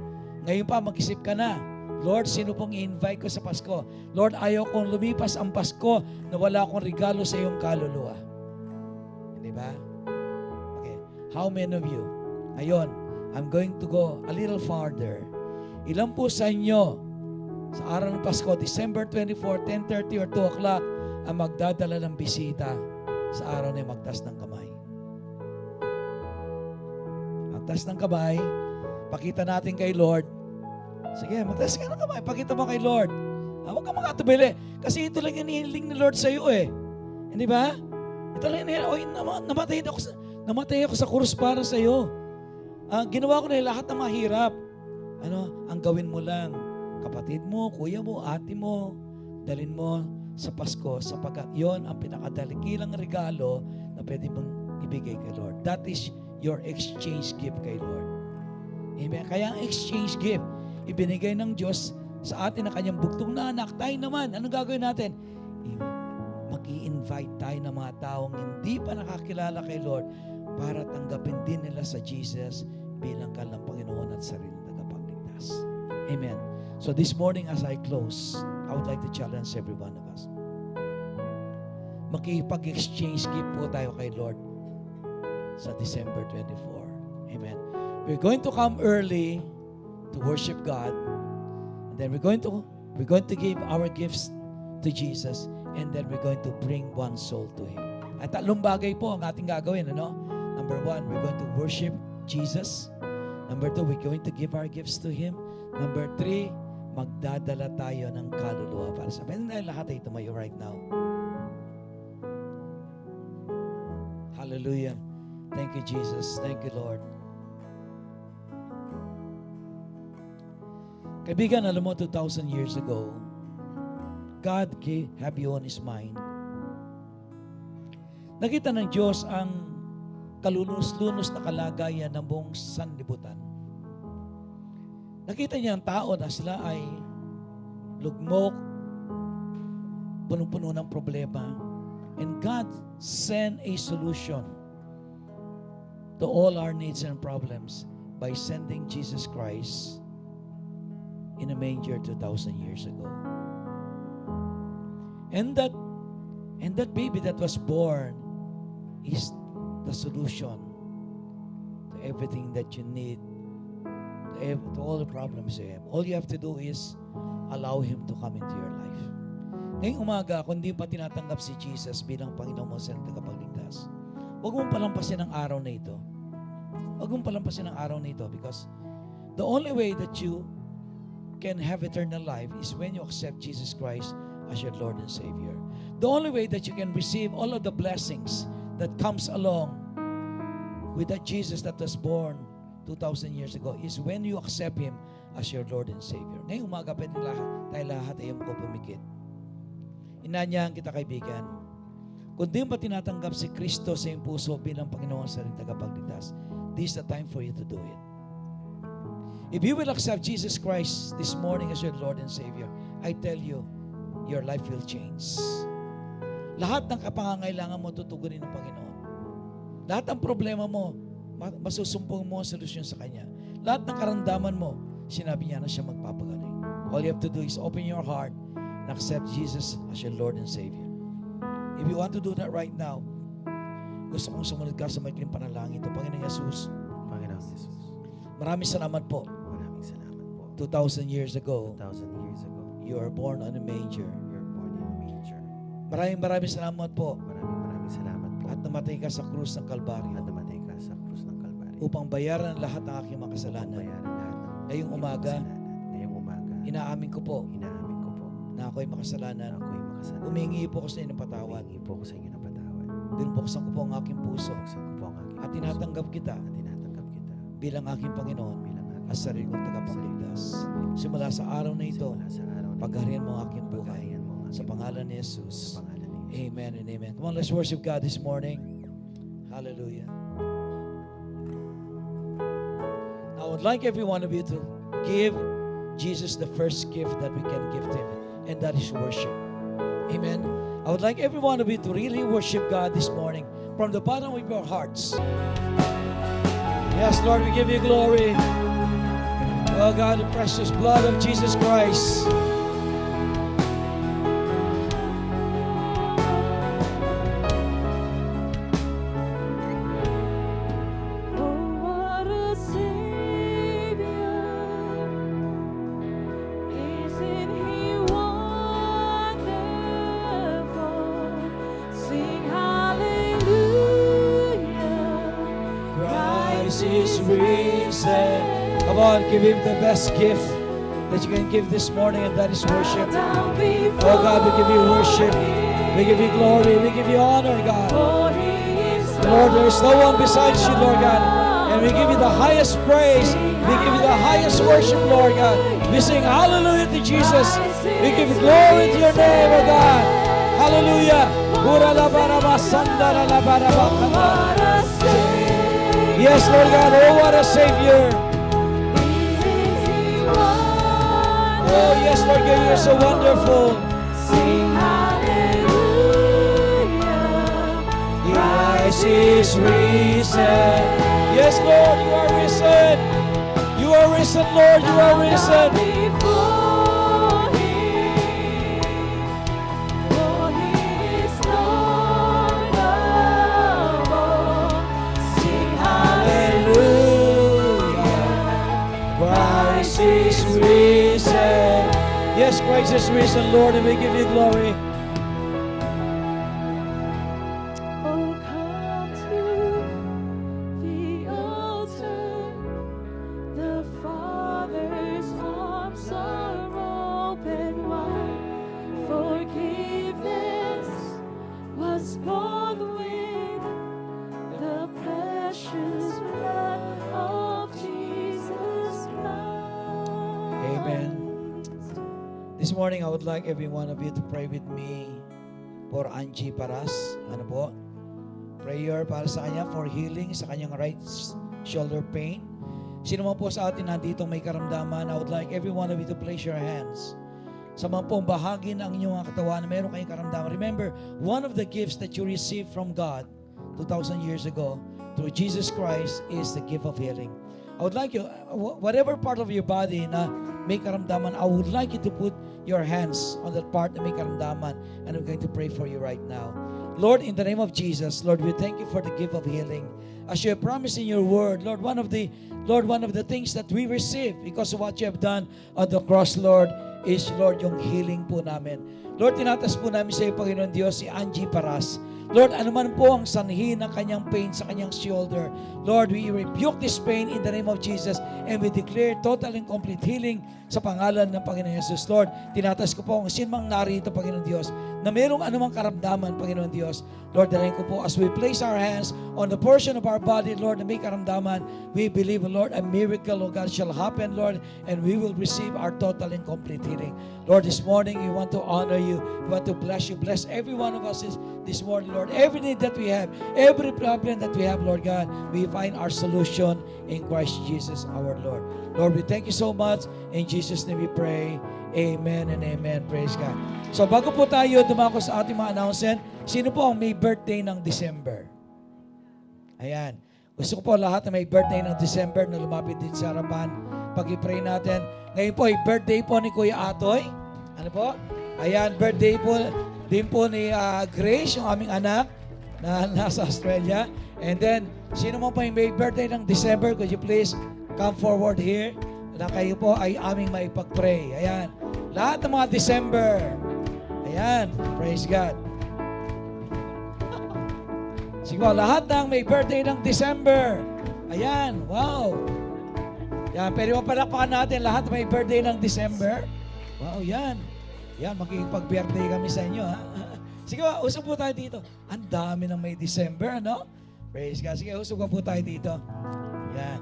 S1: Ngayon pa, mag-isip ka na. Lord, sino pong i-invite ko sa Pasko? Lord, ayaw kong lumipas ang Pasko na wala akong regalo sa iyong kaluluwa. Hindi ba? Okay. How many of you? Ngayon, I'm going to go a little farther. Ilan po sa inyo sa araw ng Pasko, December 24, 10:30 or 2 o'clock, ang magdadala ng bisita sa araw na magtas ng kamay? Magtas ng kamay, pakita natin kay Lord. Sige, magtas ka ng kamay, pakita mo kay Lord. Huwag ka makatubili. Kasi ito lang hinihiling ni Lord sa iyo eh. Hindi ba? Ito lang hinihiling, namatay ako sa krus para sa iyo. Ginawa ko na lahat ng mahirap. Ang gawin mo lang, kapatid mo, kuya mo, ate mo, dalhin mo sa Pasko sapagkat yon ang pinakadalikilang regalo na pwede mong ibigay kay Lord. That is your exchange gift kay Lord. Amen. Kaya ang exchange gift, ibinigay ng Diyos sa atin na kanyang bugtong na anak. Tayo naman, anong gagawin natin? Mag-i-invite tayo ng mga taong hindi pa nakakilala kay Lord para tanggapin din nila sa Jesus bilang kanilang Panginoon at sariling tagapagligtas. Amen. So this morning as I close, I would like to challenge every one of us. Makipag-exchange gift po tayo kay Lord sa December 24. Amen. We're going to come early to worship God, and then we're going to give our gifts to Jesus, and then we're going to bring one soul to Him. At tatlong bagay po ang ating gagawin, Number 1, we're going to worship Jesus. Number 2, we're going to give our gifts to Him. Number 3, magdadala tayo ng kaluluwa para sa amin. Dahil lahat ay tumayo right now. Hallelujah. Thank you, Jesus. Thank you, Lord. Kaibigan, alam mo, 2,000 years ago, God have you on His mind. Nakita ng Diyos ang kalunos-lunos na kalagayan ng buong sanlibutan. Nakita niya ang tao na sila ay lugmok, punong-puno ng problema. And God sent a solution to all our needs and problems by sending Jesus Christ in a manger 2,000 years ago. And that baby that was born is the solution to everything that you need, to all the problems you have. All you have to do is allow Him to come into your life. Ngayong umaga, kung di pa tinatanggap si Jesus bilang Panginoon mo sa tagapagligtas, huwag mong palampasin ang araw na ito. Huwag mong palampasin ang araw na ito because the only way that you can have eternal life is when you accept Jesus Christ as your Lord and Savior. The only way that you can receive all of the blessings that comes along with that Jesus that was born 2,000 years ago is when you accept Him as your Lord and Savior. Ngayong umaga, pwede tayo lahat ay pumikit. Inanyahan kita, kaibigan. Kung di mo pa tinatanggap si Kristo sa iyong puso bilang Panginoon sa iyong tagapagligtas, this is the time for you to do it. If you will accept Jesus Christ this morning as your Lord and Savior, I tell you, your life will change. Lahat ng kapangangailangan mo tutugunin ng Panginoon. Lahat ng problema mo, masusumpong mo ang solusyon sa Kanya. Lahat ng karamdaman mo, sinabi niya na siya magpapagaling. All you have to do is open your heart and accept Jesus as your Lord and Savior. If you want to do that right now, gusto kong sumunod ka sa maikling panalangin ito. Panginoon Jesus,
S3: Panginoon Jesus,
S1: maraming salamat po.
S3: maraming salamat po.
S1: 2,000 years ago,
S3: 2,000 years ago,
S1: you were born on a manger.
S3: you're born in a manger.
S1: Maraming salamat po
S3: Maraming salamat po.
S1: at namatay ka sa krus ng Kalbaryo
S3: At namatay ka sa krus ng Kalbaryo.
S1: upang bayaran ang lahat ng aking mga kasalanan.
S3: Bayaran lahat ng
S1: Ngayong
S3: aking
S1: umaga,
S3: kasalanan. Ngayong umaga,
S1: inaamin ko po
S3: inaamin ko po
S1: na ako'y
S3: na
S1: makasalanan.
S3: ako'y makasalanan.
S1: Humingi po ko sa inyo ng patawad.
S3: Humingi po ako sa inyo ng patawad.
S1: Binubuksan ko po ang aking puso
S3: Buksan ko po ang aking
S1: at
S3: puso.
S1: tinatanggap kita
S3: At tinatanggap kita
S1: bilang aking Panginoon
S3: bilang aking
S1: at sarili kong tagapagligtas. Simula sa araw na ito,
S3: simula sa araw na
S1: pagharian mo ang aking buhay.
S3: pagharian mo ang
S1: Sa
S3: aking
S1: pangalan ni
S3: buhay.
S1: Jesus.
S3: Sa pangalan ni Jesus.
S1: Amen and amen. Come on, let's worship God this morning. Hallelujah. I would like every one of you to give Jesus the first gift that we can give to Him, and that is worship. Amen. I would like every one of you to really worship God this morning from the bottom of your hearts. Yes, Lord, we give you glory. Oh God, the precious blood of Jesus Christ.
S2: Oh, what a Savior! Isn't He wonderful? Sing hallelujah!
S1: Christ is risen. Come on, give Him the best gift that you can give this morning, and that is worship. Oh God, we give you worship. We give you glory. We give you honor, God. Lord, there is no one besides you, Lord God. And we give you the highest praise. We give you the highest worship, Lord God. We sing hallelujah to Jesus. We give glory to your name, oh God. Hallelujah. Yes, Lord God. Oh, what a Savior. Oh, yes, Lord God. You're so wonderful.
S2: Sing hallelujah!
S1: Christ is risen. Yes, Lord, you are risen. You are risen, Lord, you are risen.
S2: Before Him, for He is Lord of all. Sing
S1: Hallelujah. Christ is risen. Yes, Christ is risen, Lord, and we give you glory.
S2: Oh, come to the altar. The Father's arms are was bought with the precious blood of Jesus Christ.
S1: Amen. This morning, I would like every one of you to pray with me for Angie Paras. Ano po? Prayer para sa kanya for healing sa kanyang right shoulder pain. Sino man po sa atin nandito may karamdaman, I would like every one of you to place your hands sa mga pong bahagi ng inyong katawan na meron kayong karamdaman. Remember, one of the gifts that you received from God 2,000 years ago through Jesus Christ is the gift of healing. I would like you, whatever part of your body na may karamdaman, I would like you to put your hands on that part na may karamdaman, and I'm going to pray for you right now. Lord, in the name of Jesus, Lord, we thank you for the gift of healing. As you have promised in your word, Lord, one of the things that we receive because of what you have done on the cross, Lord, is, Lord, yung healing po namin. Lord, tinatas po namin sa iyo, Panginoon Diyos, si Angie Paras. Lord, anuman po ang sanhi ng kanyang pain sa kanyang shoulder, Lord, we rebuke this pain in the name of Jesus and we declare total and complete healing sa pangalan ng Panginoon Jesus. Lord, tinatas ko po ang sinmang narito, Panginoon Diyos, na mayroong anumang karamdaman, Panginoon Diyos. Lord, dalayan ko po as we place our hands on the portion of our body, Lord, na may karamdaman, we believe, Lord, a miracle, oh God, shall happen, Lord, and we will receive our total and complete healing. Lord, this morning, we want to honor you. We want to bless you. Bless every one of us this morning, Lord. Every need that we have, every problem that we have, Lord God, we find our solution in Christ Jesus, our Lord. Lord, we thank you so much. In Jesus' name we pray. Amen and amen. Praise God. So, bago po tayo dumako sa ating mga announcement, sino po ang may birthday ng December? Ayan. Gusto ko po lahat na may birthday ng December na lumapit din sa harapan. Pag-i-pray natin. Ngayon po ay birthday po ni Kuya Atoy. Ano po? Ayan, birthday po din po ni Grace, yung aming anak na nasa Australia. And then, sino mo po yung may birthday ng December, could you please come forward here? Na kayo po ay aming maipag-pray. Ayan. Lahat ng mga December. Ayan. Praise God. Sige po, lahat ng may birthday ng December. Ayan. Wow. Yan, pero mapalakpakan natin lahat may birthday ng December. Wow, yan. Yan, magkikipag-birthday kami sa inyo, ha? Sige po, usap po tayo dito. Ang dami ng may December, ano? Praise God. Sige, usap po tayo dito. Yan.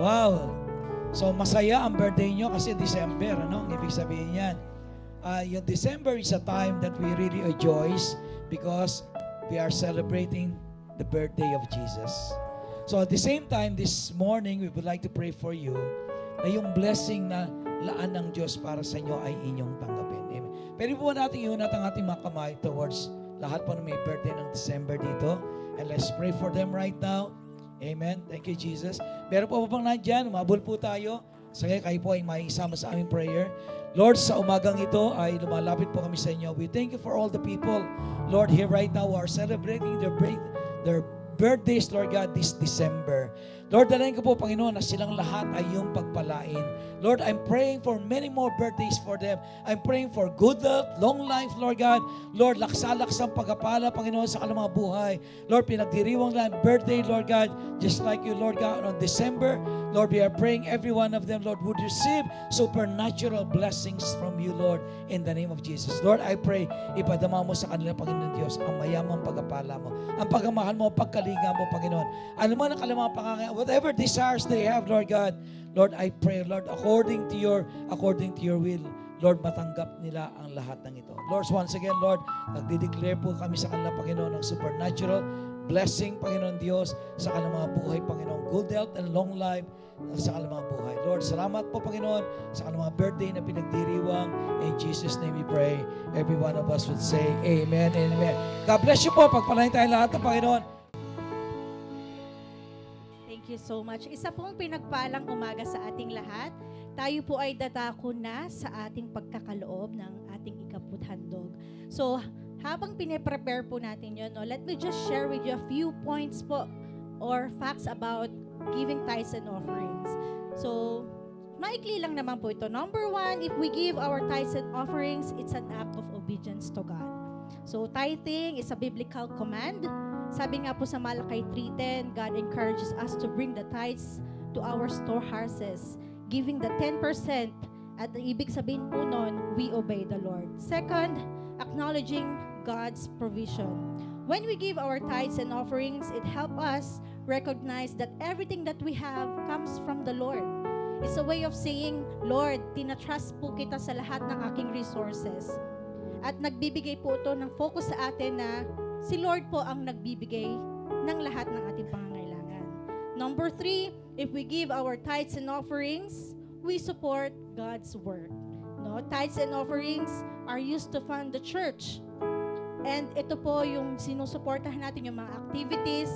S1: Wow. So, masaya ang birthday nyo kasi December, ano? Ang ibig sabihin yan. Yung December is a time that we really rejoice because we are celebrating the birthday of Jesus. So, at the same time, this morning, we would like to pray for you na yung blessing na laan ng Diyos para sa inyo ay inyong tanggapin. Amen. Pero po natin iunat ang ating mga kamay towards lahat po na may birthday ng December dito. And let's pray for them right now. Amen. Thank you, Jesus. Meron po bang nandyan? Umabol po tayo. Sige, kayo po ay maisama sa aming prayer. Lord, sa umagang ito ay lumalapit po kami sa inyo. We thank you for all the people, Lord, here right now who are celebrating their birthdays, Lord God, this December. Lord, dalayan ko po, Panginoon, na silang lahat ay iyong pagpalain. Lord, I'm praying for many more birthdays for them. I'm praying for good health, long life, Lord God. Lord, laksa-laks ang pagkapala, Panginoon, sa kanilang mga buhay. Lord, pinagdiriwang lang birthday, Lord God, just like you, Lord God, on December. Lord, we are praying every one of them, Lord, would receive supernatural blessings from you, Lord, in the name of Jesus. Lord, I pray, ipadama mo sa kanila, Panginoon Diyos, ang mayamang pagkapala mo, ang pagmamahal mo, pagkalinga mo, Panginoon. Ano man ang kanilang pangangailangan, whatever desires they have, Lord God, Lord, I pray, Lord, according to your will, Lord, matanggap nila ang lahat ng ito. Lord, once again, Lord, nagdi-declare po kami sa kanila, Panginoon, ng supernatural blessing, Panginoon Diyos, sa kanilang mga buhay, Panginoon. Good health and long life sa kanilang mga buhay. Lord, salamat po, Panginoon, sa kanilang mga birthday na pinagdiriwang. In Jesus' name we pray. Every one of us would say, Amen and Amen. God bless you po. Pagpalain tayo lahat ng Panginoon.
S4: Thank you so much. Isa pong pinagpalang umaga sa ating lahat. Tayo po ay dadako na sa ating pagkakaloob ng ating ikaputhandog. So, habang pine-prepare po natin yun, no, let me just share with you a few points po or facts about giving tithes and offerings. So, maikli lang naman po ito. Number one, if we give our tithes and offerings, it's an act of obedience to God. So, tithing is a biblical command. Sabi nga po sa Malakay 3:10, God encourages us to bring the tithes to our storehouses, giving the 10%. At ibig sabihin po nun, we obey the Lord. Second, acknowledging God's provision. When we give our tithes and offerings, it helps us recognize that everything that we have comes from the Lord. It's a way of saying, Lord, tinatrust po kita sa lahat ng aking resources. At nagbibigay po ito ng focus sa atin na si Lord po ang nagbibigay ng lahat ng ating pangangailangan. Number 3, if we give our tithes and offerings, we support God's work. No, tithes and offerings are used to fund the church. And ito po yung sinusuportahan natin yung mga activities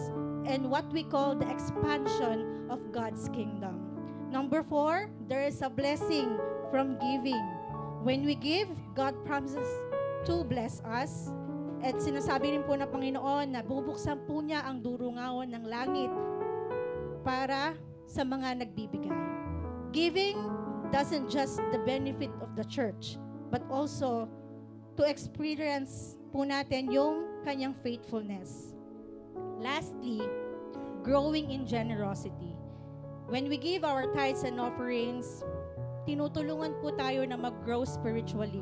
S4: and what we call the expansion of God's kingdom. Number 4, there is a blessing from giving. When we give, God promises to bless us. At sinasabi rin po ng Panginoon na bubuksan po niya ang durungawan ng langit para sa mga nagbibigay. Giving doesn't just the benefit of the church, but also to experience po natin yung kanyang faithfulness. Lastly, growing in generosity. When we give our tithes and offerings, tinutulungan po tayo na mag-grow spiritually.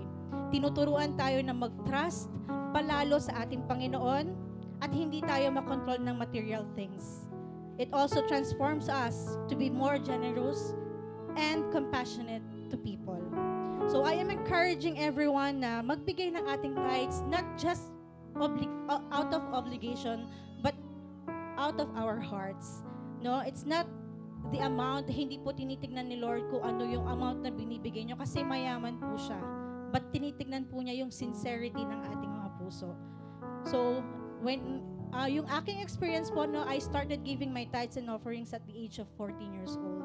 S4: Tinuturuan tayo na mag-trust palalo sa ating Panginoon at hindi tayo makontrol ng material things. It also transforms us to be more generous and compassionate to people. So I am encouraging everyone na magbigay ng ating tithes not just out of obligation but out of our hearts. No, it's not the amount, hindi po tinitignan ni Lord kung ano yung amount na binibigay nyo kasi mayaman po siya. But tinitignan po niya yung sincerity ng ating mga puso. So, when yung aking experience po, no, I started giving my tithes and offerings at the age of 14 years old.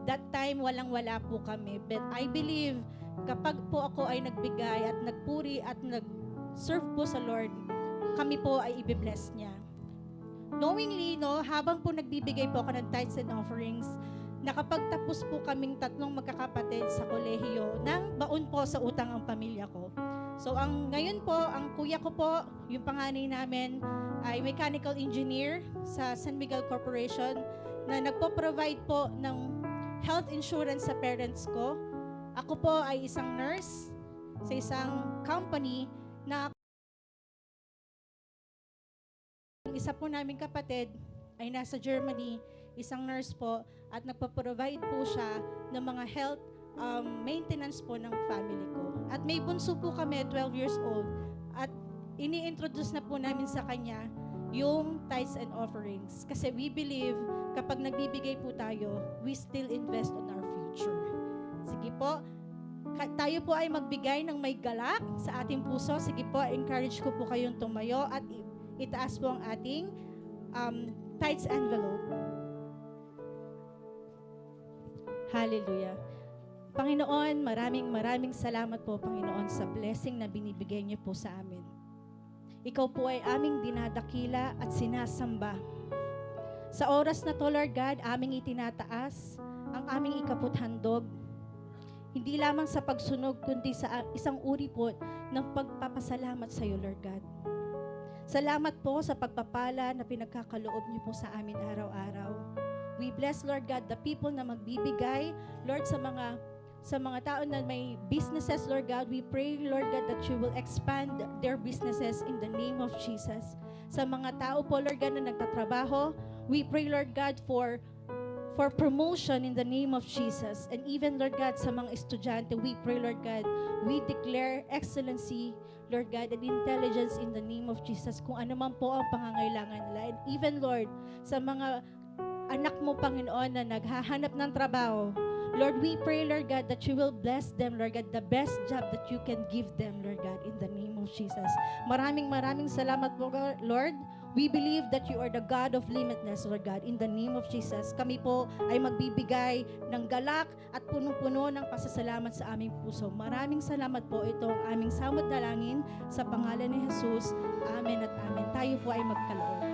S4: That time, walang-wala po kami. But I believe, kapag po ako ay nagbigay at nagpuri at nag-serve po sa Lord, kami po ay ibibless niya. Knowingly, no, habang po nagbibigay po ako ng tithes and offerings, nakapagtapos po kaming tatlong magkakapatid sa kolehiyo ng baon po sa utang ang pamilya ko. So ngayon po, ang kuya ko po, yung panganay namin ay mechanical engineer sa San Miguel Corporation na nagpo-provide po ng health insurance sa parents ko. Ako po ay isang nurse sa isang company na isa po naming kapatid ay nasa Germany, isang nurse po, at nagpa-provide po siya ng mga health maintenance po ng family ko. At may bunso po kami, 12 years old, at ini-introduce na po namin sa kanya yung tithes and offerings. Kasi we believe, kapag nagbibigay po tayo, we still invest on our future. Sige po, tayo po ay magbigay ng may galak sa ating puso. Sige po, encourage ko po kayong tumayo at itaas po ang ating tithes envelope. Hallelujah. Panginoon, maraming salamat po, Panginoon, sa blessing na binibigay niyo po sa amin. Ikaw po ay aming dinadakila at sinasamba. Sa oras na to, Lord God, aming itinataas ang aming ikaputhandog. Hindi lamang sa pagsunog, kundi sa isang uri po ng pagpapasalamat sa iyo, Lord God. Salamat po sa pagpapala na pinagkakaloob niyo po sa amin araw-araw. We bless, Lord God, the people na magbibigay, Lord, sa mga tao na may businesses, Lord God. We pray, Lord God, that you will expand their businesses in the name of Jesus. Sa mga tao po, Lord God, na nagtatrabaho, we pray, Lord God, for promotion in the name of Jesus. And even, Lord God, sa mga estudyante, we pray, Lord God, we declare excellency, Lord God, and intelligence in the name of Jesus. Kung ano man po ang pangangailangan nila. And even, Lord, sa mga anak mo, Panginoon, na naghahanap ng trabaho, Lord, we pray, Lord God, that you will bless them, Lord God, the best job that you can give them, Lord God, in the name of Jesus. Maraming salamat po, Lord. We believe that you are the God of limitless, Lord God, in the name of Jesus. Kami po ay magbibigay ng galak at punong-puno ng pasasalamat sa aming puso. Maraming salamat po, ito ang aming samot dalangin sa pangalan ni Jesus. Amen at amen. Tayo po ay magkaloob.